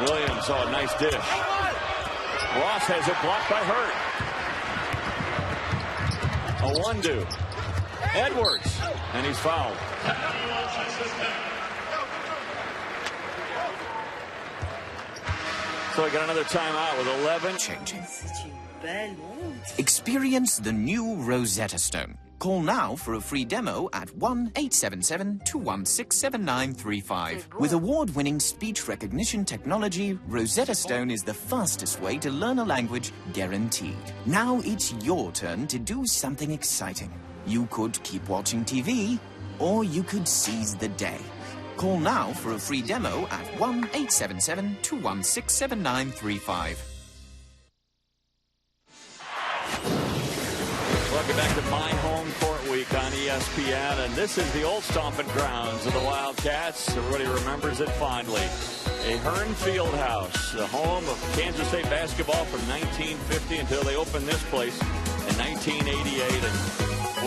Williams, oh, a nice dish. Ross has it blocked by Hurt. A one-do. Edwards, and he's fouled. So we got another timeout with 11. Changing. Experience the new Rosetta Stone. Call now for a free demo at 1-877-216-7935. With award-winning speech recognition technology, Rosetta Stone is the fastest way to learn a language, guaranteed. Now it's your turn to do something exciting. You could keep watching TV, or you could seize the day. Call now for a free demo at 1-877-216-7935. Welcome back to My Home Court Week on ESPN, and this is the old stomping grounds of the Wildcats. Everybody remembers it fondly. A Hearn Field House, the home of Kansas State basketball from 1950 until they opened this place in 1988. And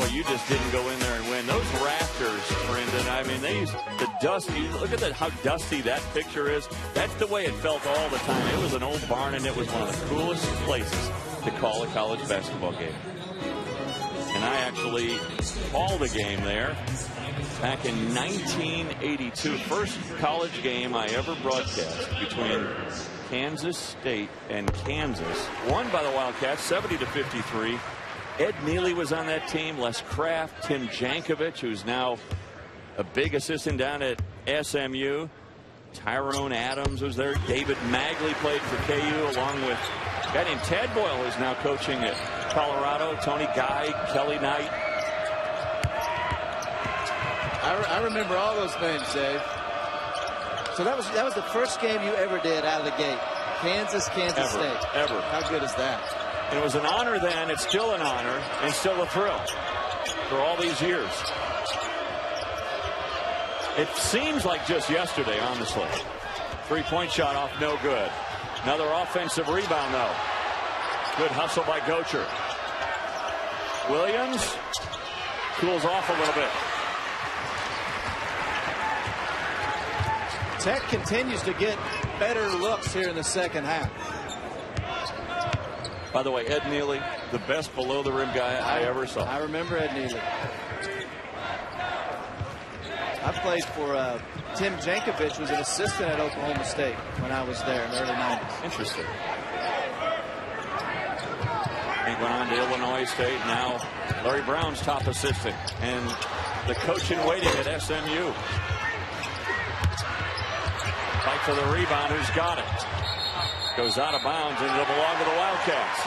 boy, you just didn't go in there and win. Those rafters, Brendan, I mean, they used the dusty. Look at that, how dusty that picture is. That's the way it felt all the time. It was an old barn, and it was one of the coolest places to call a college basketball game. And I actually called a game there back in 1982. First college game I ever broadcast between Kansas State and Kansas. Won by the Wildcats 70-53. Ed Neely was on that team. Les Kraft, Tim Jankovic, who's now a big assistant down at SMU. Tyrone Adams was there. David Magley played for KU along with a guy named Tad Boyle, who's now coaching at Colorado. Tony Guy, Kelly Knight. I remember all those names, Dave. So that was the first game you ever did out of the gate. Kansas State. Ever. How good is that? And it was an honor then. It's still an honor and still a thrill for all these years. It seems like just yesterday, honestly. Three-point shot off, no good. Another offensive rebound, though. Good hustle by Gocher. Williams cools off a little bit. Tech continues to get better looks here in the second half. By the way, Ed Neely, the best below-the-rim guy I ever saw. I remember Ed Neely. I played for Tim Jankovic, was an assistant at Oklahoma State when I was there in the early 90s. Interesting. He went on to Illinois State. Now Larry Brown's top assistant and the coach in waiting at SMU. Fight for the rebound. Who's got it? Goes out of bounds, and it'll belong to the Wildcats.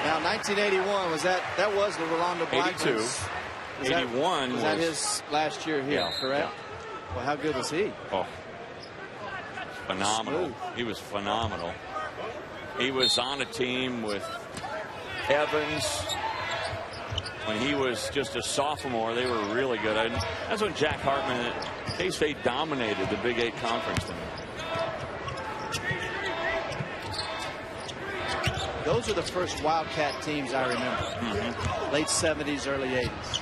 Now 1981 was that was the Rolando Blackman. 82. 81 was that his last year here, yeah, correct? Yeah. Well, how good was he? Oh, phenomenal. He was phenomenal. He was on a team with Evans. When he was just a sophomore, they were really good. And that's when Jack Hartman at K-State dominated the Big 8 conference. Those are the first Wildcat teams I remember. Mm-hmm. Late 70s, early 80s.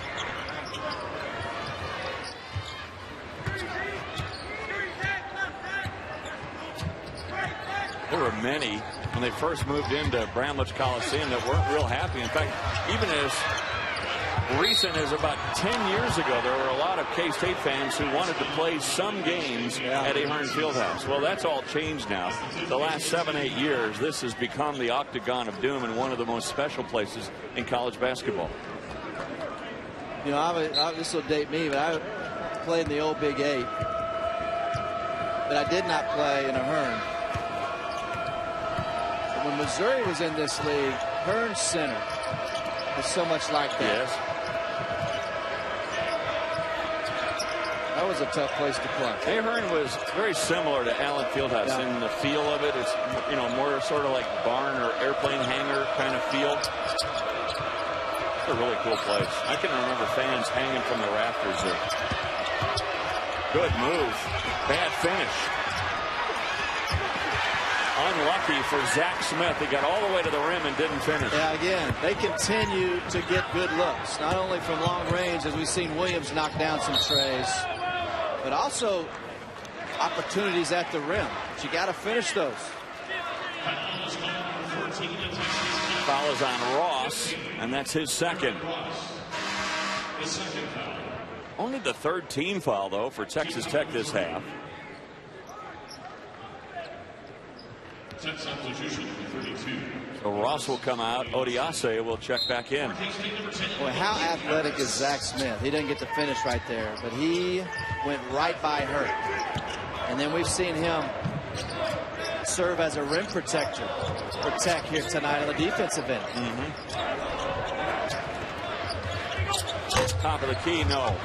There were many when they first moved into Bramlage Coliseum that weren't real happy. In fact, even as recent as about 10 years ago, there were a lot of K-State fans who wanted to play some games at Ahern Fieldhouse. Well, that's all changed now. The last 7-8 years, this has become the Octagon of Doom and one of the most special places in college basketball. You know, this will date me, but I played in the old Big 8. But I did not play in Ahern. But when Missouri was in this league, Ahern Center is so much like that. Yes. That was a tough place to play. Ahern was very similar to Allen Fieldhouse in the feel of it. It's, you know, more sort of like barn or airplane hangar kind of feel. It's a really cool place. I can remember fans hanging from the rafters there. Good move. Bad finish. Unlucky for Zach Smith. He got all the way to the rim and didn't finish. Yeah, again, they continue to get good looks, not only from long range, as we've seen Williams knock down some trays, but also opportunities at the rim. But you got to finish those. Foul is on Ross, and that's his second. Only the third team foul, though, for Texas Tech this half. So Ross will come out. Odiase will check back in. Boy, how athletic is Zach Smith? He didn't get the finish right there, but he went right by Hurt. And then we've seen him serve as a rim protector for Tech here tonight on the defensive end. Top of the key, no.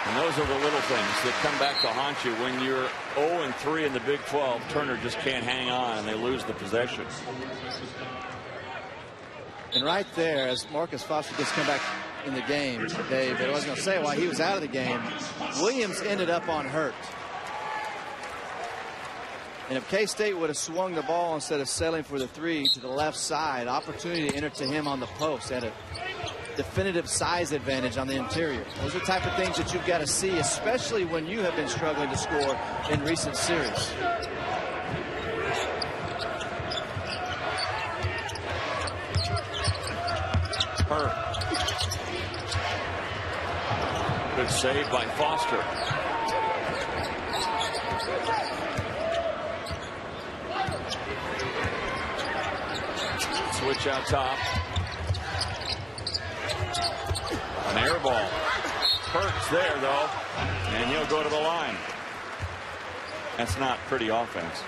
And those are the little things that come back to haunt you when you're 0-3 in the Big 12. Turner just can't hang on, and they lose the possession. And right there, as Marcus Foster gets come back in the game, Dave, but I was going to say why he was out of the game, Williams ended up on Hurt. And if K-State would have swung the ball instead of settling for the three to the left side, opportunity to enter to him on the post at a definitive size advantage on the interior. Those are the type of things that you've got to see, especially when you have been struggling to score in recent series. Hurt. Good save by Foster. Switch out top. An air ball. Hurt's there, though, and he'll go to the line. That's not pretty offense.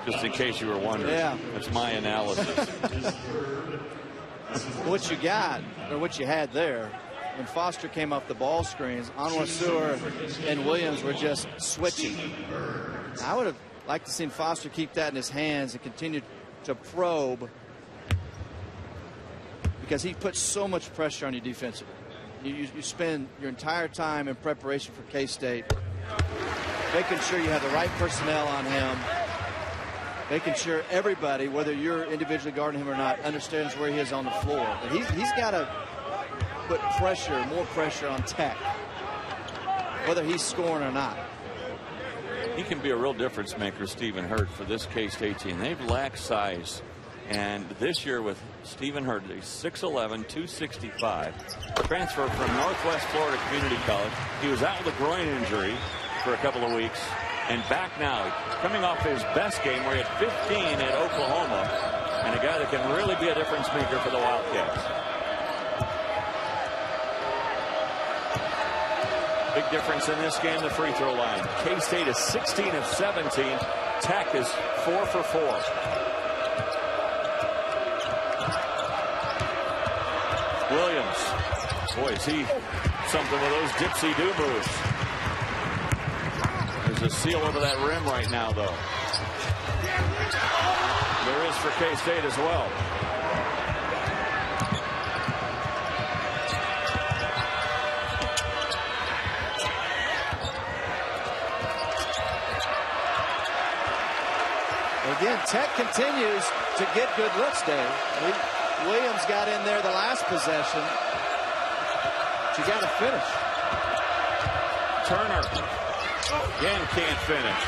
Just in case you were wondering. Yeah. That's my analysis. What you got, or what you had there, when Foster came off the ball screens, Anwar and Williams were just switching. I would have liked to seen Foster keep that in his hands and continue to probe, because he puts so much pressure on you defensively. You spend your entire time in preparation for K-State making sure you have the right personnel on him, making sure everybody, whether you're individually guarding him or not, understands where he is on the floor. But he's got to put pressure, more pressure on Tech, whether he's scoring or not. He can be a real difference maker, Stephen Hurt, for this K-State team. They've lacked size. And this year with Stephen Hurt, he's 6'11", 265, transfer from Northwest Florida Community College. He was out with a groin injury for a couple of weeks and back now, coming off his best game where he had 15 at Oklahoma, and a guy that can really be a difference maker for the Wildcats. Big difference in this game, the free throw line. K-State is 16 of 17. Tech is 4 for 4. Williams. Boy, is he something with those dipsy-do moves. There's a seal over that rim right now, though. There is for K-State as well. Again, Tech continues to get good looks, Dave. Williams got in there the last possession. But you got to finish. Turner again can't finish.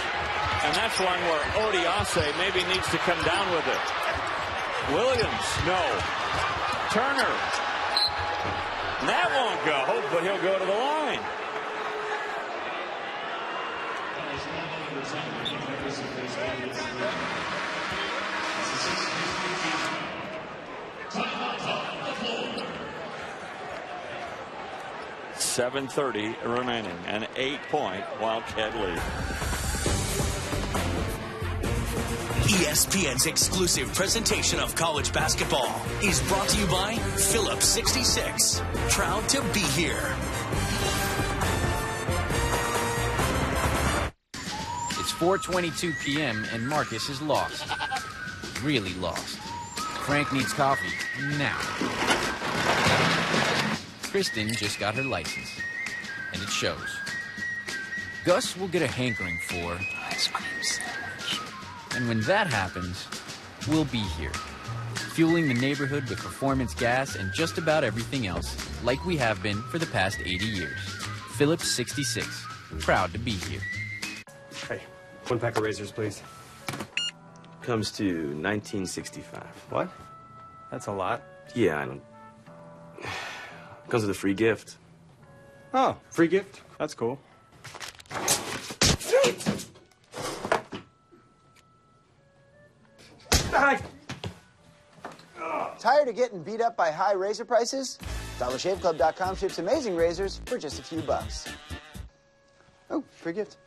And that's one where Odiase maybe needs to come down with it. Williams, no. Turner. That won't go, but he'll go to the line. .730 remaining, an 8-point Wildcat lead. ESPN's exclusive presentation of college basketball is brought to you by Phillips 66. Proud to be here. It's 4:22 p.m. and Marcus is lost. Really lost. Frank needs coffee now. Kristen just got her license, and it shows. Gus will get a hankering for ice cream sandwich. And when that happens, we'll be here, fueling the neighborhood with performance gas and just about everything else, like we have been for the past 80 years. Phillips 66, proud to be here. Hey, 1 pack of razors, please. Comes to 1965. What? That's a lot. Yeah, I don't. Comes with a free gift. Oh, free gift? That's cool. Tired of getting beat up by high razor prices? DollarShaveClub.com ships amazing razors for just a few bucks. Oh, free gift.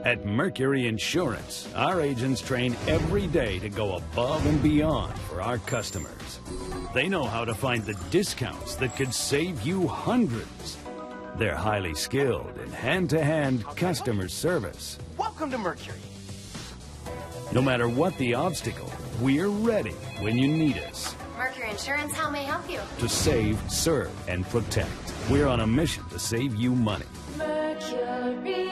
At Mercury Insurance, our agents train every day to go above and beyond for our customers. They know how to find the discounts that could save you hundreds. They're highly skilled in hand-to-hand customer service. Welcome to Mercury. No matter what the obstacle, we're ready when you need us. Mercury Insurance, how may I help you? To save, serve, and protect. We're on a mission to save you money. Mercury.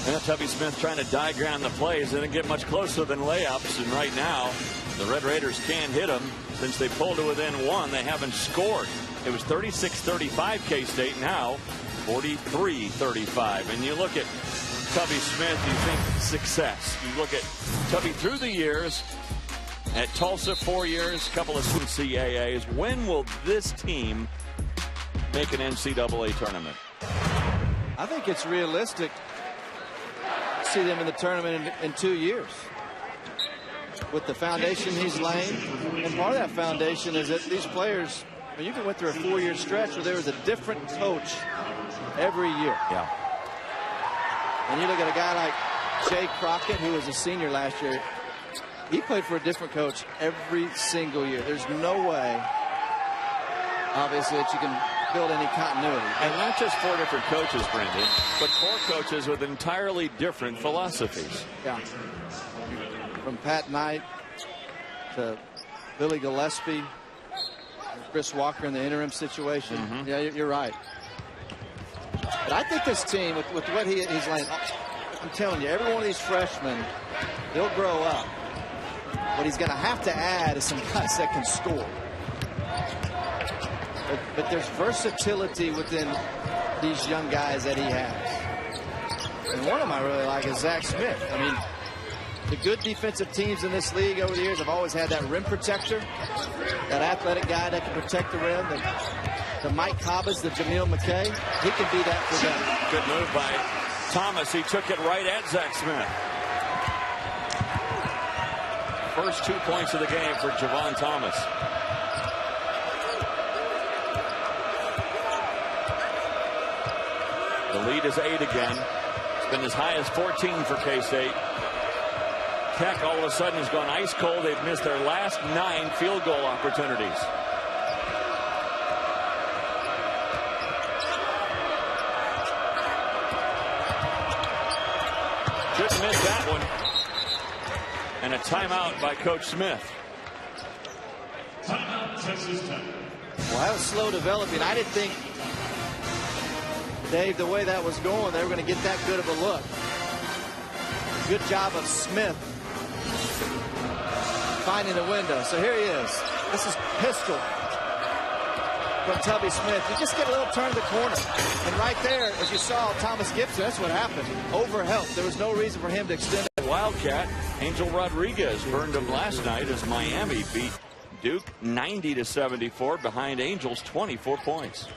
And Tubby Smith trying to diagram the plays. They didn't get much closer than layups. And right now, the Red Raiders can't hit them. Since they pulled to within 1, they haven't scored. It was 36-35 K-State. Now 43-35. And you look at Tubby Smith, you think success. You look at Tubby through the years. At Tulsa, 4 years, couple of NCAAs. When will this team make an NCAA tournament? I think it's realistic to see them in the tournament in 2 years. With the foundation he's laying, and part of that foundation is that these players, I mean, you can went through a 4-year stretch where there was a different coach every year. Yeah. And you look at a guy like Jay Crockett, who was a senior last year. He played for a different coach every single year. There's no way, obviously, that you can build any continuity. And not just 4 different coaches, Brendan, but 4 coaches with entirely different philosophies. Yeah. From Pat Knight to Billy Gillespie, Chris Walker in the interim situation. Yeah, you're right. But I think this team, with what he's laying, I'm telling you, every one of these freshmen, they'll grow up. What he's going to have to add is some guys that can score. But there's versatility within these young guys that he has. And one of them I really like is Zach Smith. I mean, the good defensive teams in this league over the years have always had that rim protector, that athletic guy that can protect the rim, the Mike Cobbas, the Jameel McKay. He can be that for them. Good move by Thomas. He took it right at Zach Smith. First 2 points of the game for Javon Thomas. The lead is 8 again. It's been as high as 14 for K-State. Tech all of a sudden has gone ice cold. They've missed their last 9 field goal opportunities. Couldn't miss that one. And a timeout by Coach Smith. Timeout, Texas Tech. Well, that was slow developing. I didn't think, Dave, the way that was going, they were going to get that good of a look. Good job of Smith finding the window. So here he is. This is Pistol. from Tubby Smith. You just get a little turn of the corner. And right there, as you saw, Thomas Gibson, that's what happened. Overhelped. There was no reason for him to extend it. Wildcat, Angel Rodriguez burned him last night as Miami beat Duke 90-74 behind Angels 24 points.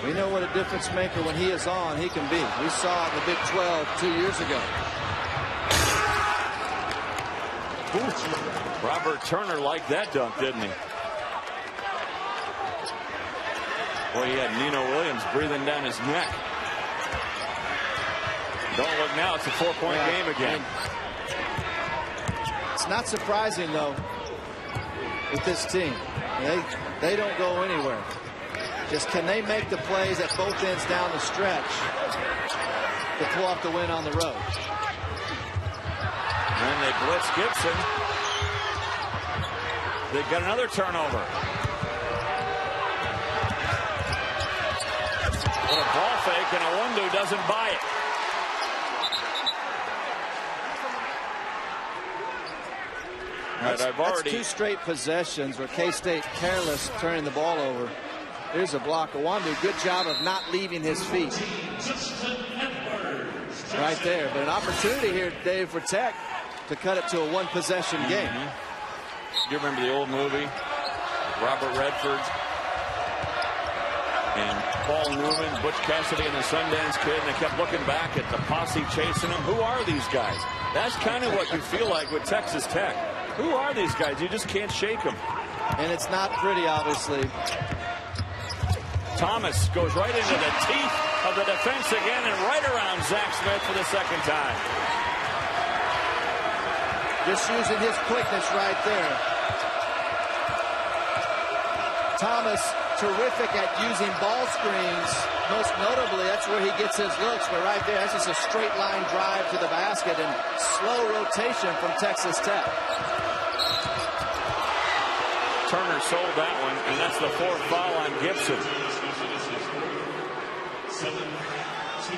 We know what a difference maker when he is on, he can be. We saw it in the Big 12 2 years ago. Robert Turner liked that dunk, didn't he? Boy, he had Nino Williams breathing down his neck. Don't look now, it's a 4-point game again. It's not surprising, though, with this team. They don't go anywhere. Just can they make the plays at both ends down the stretch to pull off the win on the road? And they blitz Gibson. They've got another turnover. What a ball fake, and Awundu doesn't buy it. That's 2 straight possessions where K-State careless turning the ball over. Here's a block. Awundu, good job of not leaving his feet. Right there. But an opportunity here, Dave, for Tech to cut it to a 1-possession game. You remember the old movie? Robert Redford and Paul Newman, Butch Cassidy and the Sundance Kid, and they kept looking back at the posse chasing them. Who are these guys? That's kind of what you feel like with Texas Tech. Who are these guys? You just can't shake them. And it's not pretty, obviously. Thomas goes right into the teeth of the defense again and right around Zach Smith for the second time. Just using his quickness right there. Thomas, terrific at using ball screens. Most notably, that's where he gets his looks. But right there, that's just a straight line drive to the basket and slow rotation from Texas Tech. Turner sold that one, and that's the 4th foul on Gibson.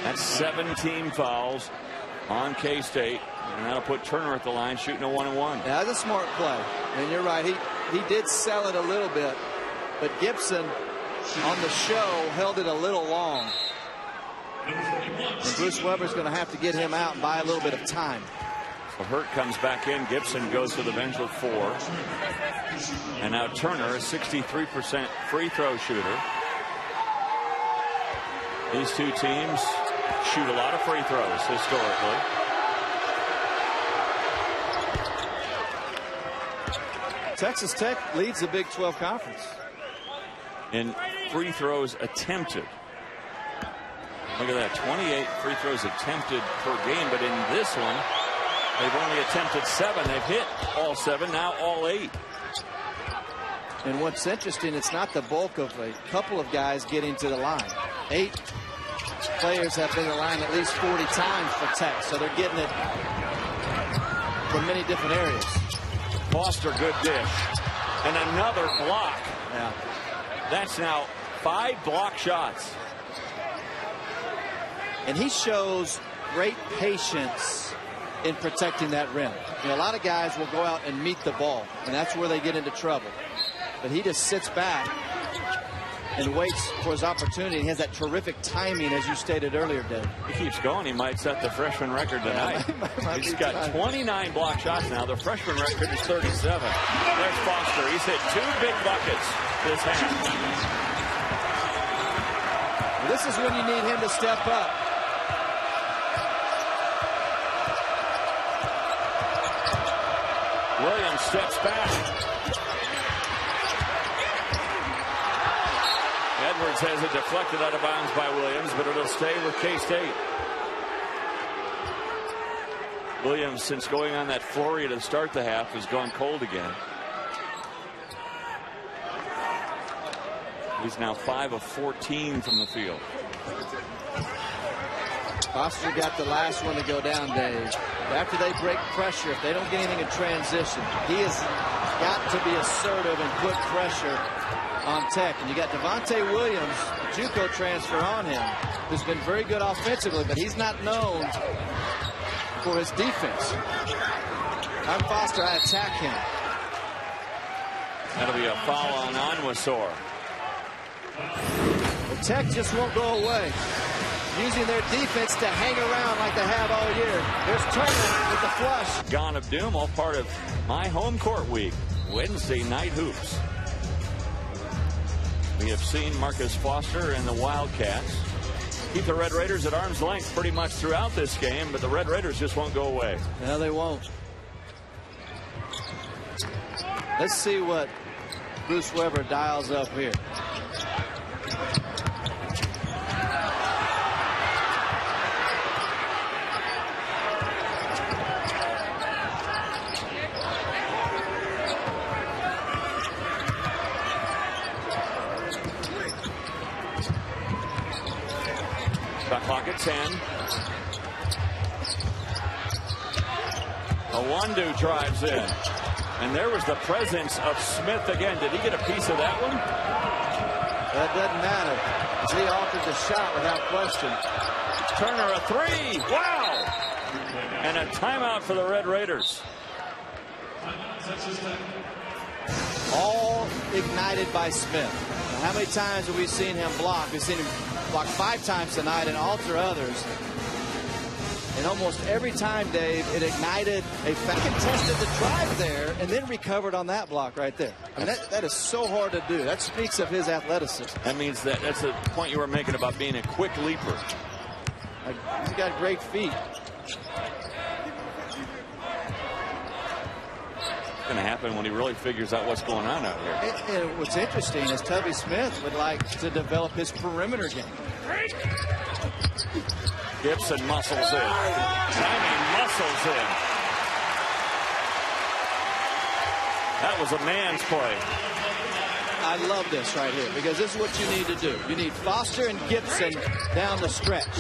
That's 17 fouls on K-State, and that'll put Turner at the line shooting a 1-and-1. Yeah, that's a smart play, and you're right. He did sell it a little bit, but Gibson on the show held it a little long. And Bruce Weber's going to have to get him out and buy a little bit of time. So Hurt comes back in. Gibson goes to the bench with 4. And now Turner, a 63% free throw shooter. These two teams shoot a lot of free throws historically. Texas Tech leads the Big 12 Conference in free throws attempted. Look at that, 28 free throws attempted per game, but in this one, they've only attempted 7. They've hit all 7, now all 8. And what's interesting, it's not the bulk of a couple of guys getting to the line. 8 players have been to the line at least 40 times for Tech, so they're getting it from many different areas. Foster, good dish. And another block. Yeah. That's now 5 block shots. And he shows great patience in protecting that rim. You know, a lot of guys will go out and meet the ball, and that's where they get into trouble. But he just sits back and waits for his opportunity. He has that terrific timing, as you stated earlier, Dave. He keeps going. He might set the freshman record tonight. He's got 29 block shots now. The freshman record is 37. There's Foster. He's hit 2 big buckets this half. This is when you need him to step up. Williams steps back. Edwards has it deflected out of bounds by Williams, but it'll stay with K-State. Williams, since going on that flurry to start the half, has gone cold again. He's now 5 of 14 from the field. Foster got the last one to go down, Dave. After they break pressure, if they don't get anything in transition, he has got to be assertive and put pressure on Tech. And you got Devontae Williams, the JUCO transfer on him, who's been very good offensively, but he's not known for his defense. I'm Foster, I attack him. That'll be a foul on Onwuasor. The Tech just won't go away. Using their defense to hang around like they have all year. There's Turner with the flush. Gone of Doom, all part of my home court week. Wednesday night hoops. We have seen Marcus Foster and the Wildcats keep the Red Raiders at arm's length pretty much throughout this game, but the Red Raiders just won't go away. No, they won't. Let's see what Bruce Weber dials up here. Clock at 10. Awandu drives in. And there was the presence of Smith again. Did he get a piece of that one? That doesn't matter. He offered the shot without question. Turner a three. Wow. And a timeout for the Red Raiders. All ignited by Smith. Now, how many times have we seen him block? We've seen him block 5 times tonight and alter others. And almost every time, Dave, it ignited a contested the drive there and then recovered on that block right there. I mean, that is so hard to do. That speaks of his athleticism. That means that's the point you were making about being a quick leaper. He's got great feet. What's going to happen when he really figures out what's going on out here? And what's interesting is Tubby Smith would like to develop his perimeter game. Gibson muscles in. Timing muscles in. That was a man's play. I love this right here because this is what you need to do. You need Foster and Gibson down the stretch.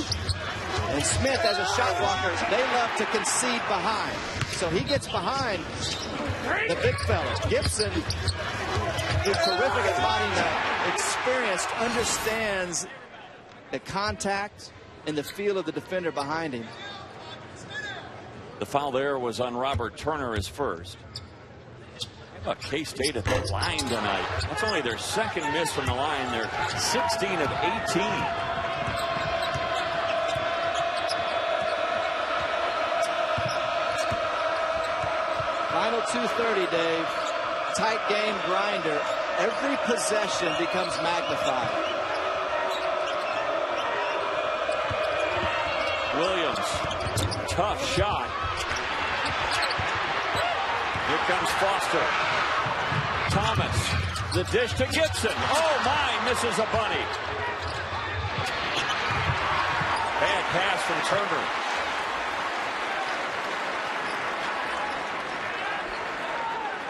And Smith, as a shot blocker, they love to concede behind. So he gets behind the big fella. Gibson is terrific at finding that. Experienced, understands the contact and the feel of the defender behind him. The foul there was on Robert Turner, his first. How about K-State at the line tonight? That's only their second miss from the line. They're 16 of 18. Final 2:30, Dave. Tight game grinder. Every possession becomes magnified. Williams, tough shot. Here comes Foster. Thomas, the dish to Gibson. Oh my, misses a bunny. Bad pass from Turner.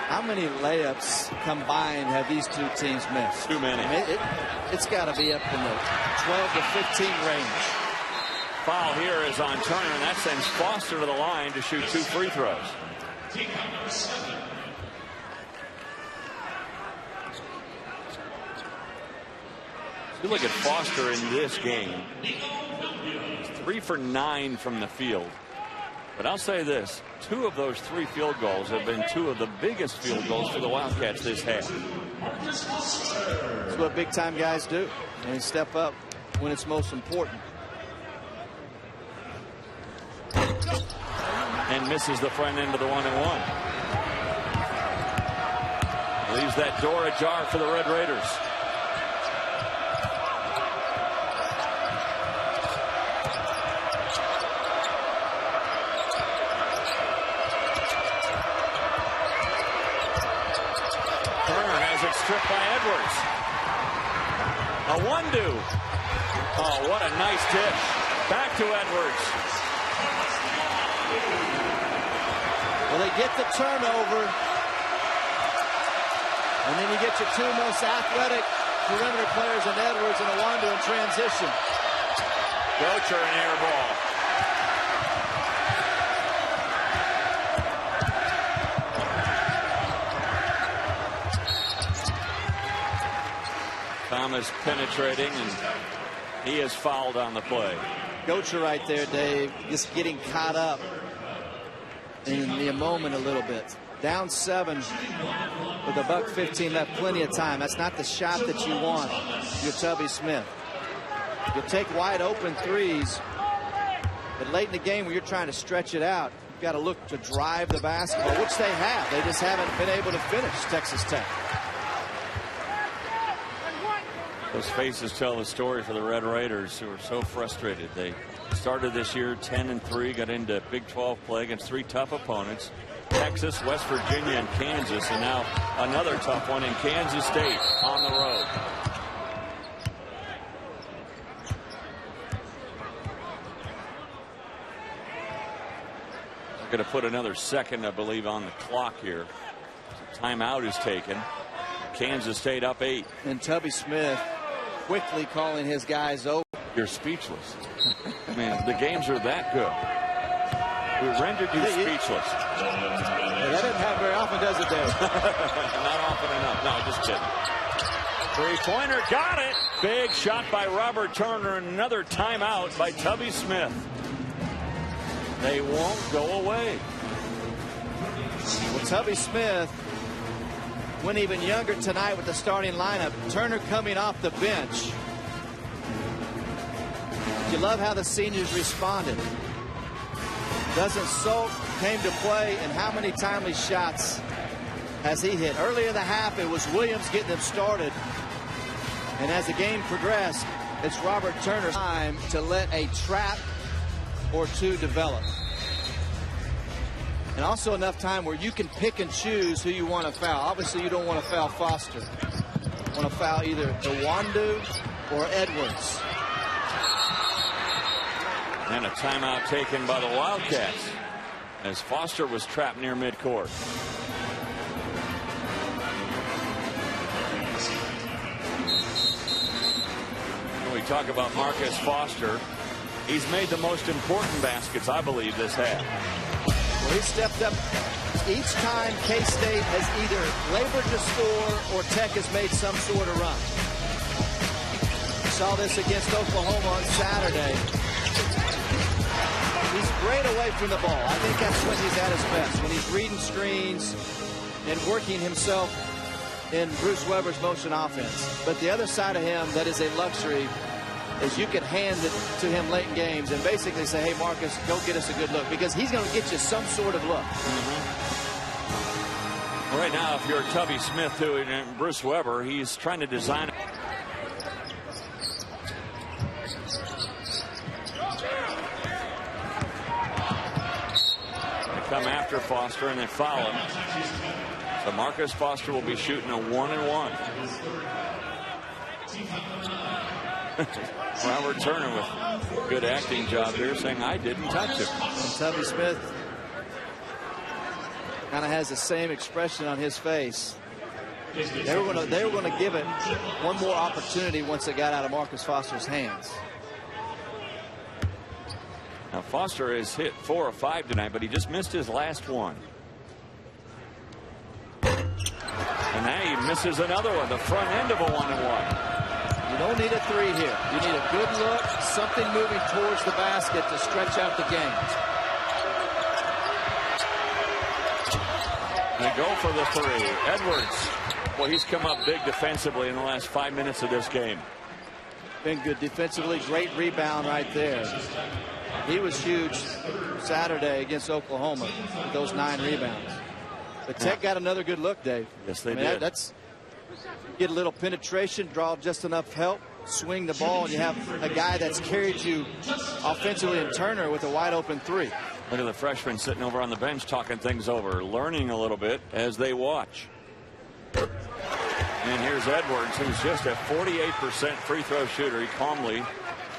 How many layups combined have these two teams missed? Too many. I mean, it's got to be up in the 12 to 15 range. Foul here is on Turner, and that sends Foster to the line to shoot 2 free throws. You look at Foster in this game. He's 3 for 9 from the field. But I'll say this, 2 of those 3 field goals have been 2 of the biggest field goals for the Wildcats this half. That's what big-time guys do. They step up when it's most important. And misses the front end of the 1-and-1. Leaves that door ajar for the Red Raiders. Turner has it stripped by Edwards. Awandu. Oh, what a nice dish. Back to Edwards. Well, they get the turnover, and then you get your 2 most athletic perimeter players in Edwards and Awandu in transition. Gocher an air ball. Thomas penetrating, and he is fouled on the play. Gocher right there, Dave, just getting caught up in the moment a little bit. Down 7 with $1:15 left, plenty of time. That's not the shot that you want. You're Tubby Smith. You'll take wide open threes, but late in the game when you're trying to stretch it out, you've got to look to drive the basketball, which they have. They just haven't been able to finish, Texas Tech. Those faces tell the story for the Red Raiders, who are so frustrated. They started this year 10-3, got into Big 12 play against 3 tough opponents: Texas, West Virginia, and Kansas, and now another tough one in Kansas State on the road. We're going to put another second, I believe, on the clock here. So timeout is taken. Kansas State up 8. And Tubby Smith quickly calling his guys over. You're speechless. I mean, the games are that good. We rendered you speechless. That doesn't happen very often, does it, Dave? Not often enough. No, just kidding. Three-pointer, got it. Big shot by Robert Turner, and another timeout by Tubby Smith. They won't go away. Well, Tubby Smith went even younger tonight with the starting lineup. Turner coming off the bench. You love how the seniors responded. Doesn't sulk, came to play, and how many timely shots has he hit? Earlier in the half, it was Williams getting them started. And as the game progressed, it's Robert Turner's time to let a trap or two develop. And also enough time where you can pick and choose who you want to foul. Obviously, you don't want to foul Foster. You want to foul either Iwandu or Edwards. And a timeout taken by the Wildcats as Foster was trapped near midcourt. When we talk about Marcus Foster, he's made the most important baskets, I believe, this half. Well, he stepped up each time K-State has either labored to score or Tech has made some sort of run. We saw this against Oklahoma on Saturday. He's great away from the ball. I think that's when he's at his best, when he's reading screens and working himself in Bruce Weber's motion offense. But the other side of him that is a luxury is you can hand it to him late in games and basically say, hey, Marcus, go get us a good look, because he's going to get you some sort of look. Right now, if you're Tubby Smith, too, and Bruce Weber, he's trying to design it. Come after Foster and then foul him. So Marcus Foster will be shooting a 1-and-1. Robert Turner with a good acting job here, saying I didn't touch him. And Tubby Smith kind of has the same expression on his face. They were going to give it one more opportunity once it got out of Marcus Foster's hands. Now Foster has hit 4 of 5 tonight, but he just missed his last one. And now he misses another one, the front end of a 1-and-1. You don't need a 3 here. You need a good look, something moving towards the basket to stretch out the game. They go for the 3. Edwards, well, he's come up big defensively in the last 5 minutes of this game. Been good defensively, great rebound right there. He was huge Saturday against Oklahoma with those 9 rebounds. But Tech got another good look, Dave. Yes, they did. That's get a little penetration, draw just enough help, swing the ball, and you have a guy that's carried you offensively in Turner with a wide open 3. Look at the freshman sitting over on the bench talking things over, learning a little bit as they watch. And here's Edwards, who's just a 48% free throw shooter. He calmly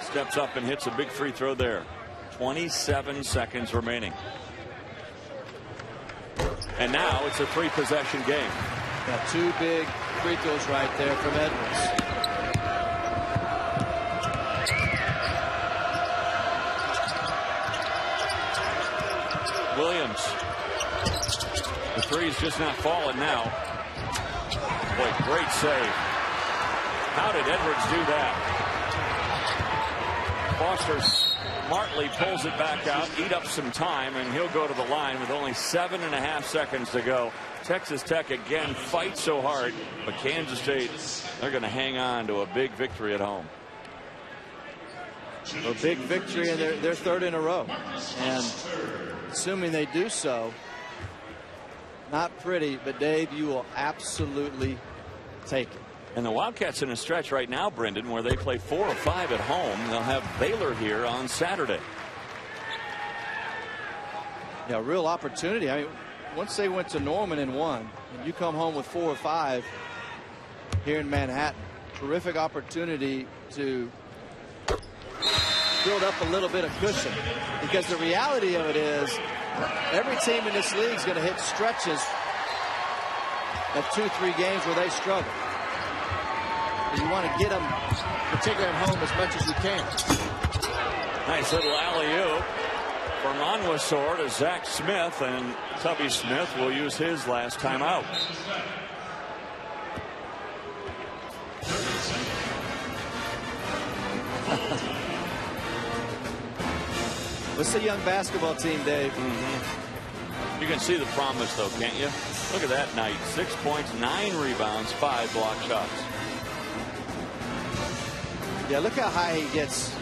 steps up and hits a big free throw there. 27 seconds remaining. And now it's a 3-possession game. Got 2 big free throws right there from Edwards. Williams. The 3's just not falling now. Boy, great save. How did Edwards do that? Foster Martley pulls it back out, eat up some time, and he'll go to the line with only 7.5 seconds to go. Texas Tech again fights so hard, but Kansas State, they're going to hang on to a big victory at home. A big victory, and they're third in a row. And assuming they do so, not pretty, but Dave, you will absolutely take it. And the Wildcats in a stretch right now, Brendan, where they play 4 or 5 at home. They'll have Baylor here on Saturday. Yeah, real opportunity. I mean, once they went to Norman and won, and you come home with 4 or 5 here in Manhattan, terrific opportunity to build up a little bit of cushion, because the reality of it is every team in this league is going to hit stretches of 2-3 games where they struggle. And you want to get them, particularly at home, as much as you can. Nice little alley-oop from Onwuasor to Zach Smith, and Tubby Smith will use his last time out. What's the young basketball team, Dave? You can see the promise, though, can't you? Look at that night. 6 points, 9 rebounds, 5 block shots. Yeah, look how high he gets,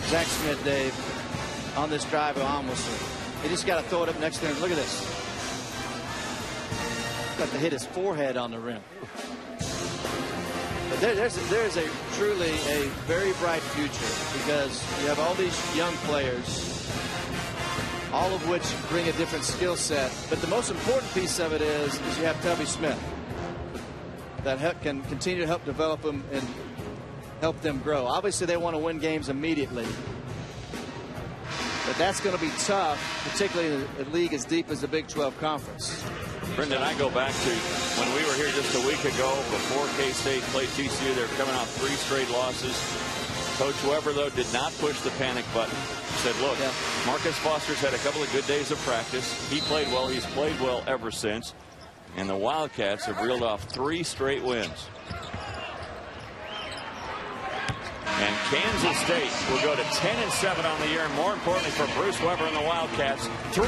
Zach Smith, Dave, on this drive of Onwuasor. He just got to throw it up next to him. Look at this. Got to hit his forehead on the rim. But there's a truly a very bright future, because you have all these young players, all of which bring a different skill set. But the most important piece of it is you have Tubby Smith that can continue to help develop them and help them grow. Obviously, they want to win games immediately, but that's going to be tough, particularly in a league as deep as the Big 12 Conference. Brendan, I go back to when we were here just a week ago before K-State played TCU. They were coming off 3 straight losses. Coach Weber, though, did not push the panic button. He said, look, Marcus Foster's had a couple of good days of practice. He played well. He's played well ever since. And the Wildcats have reeled off 3 straight wins. And Kansas State will go to 10-7 on the year. And more importantly for Bruce Weber and the Wildcats, 3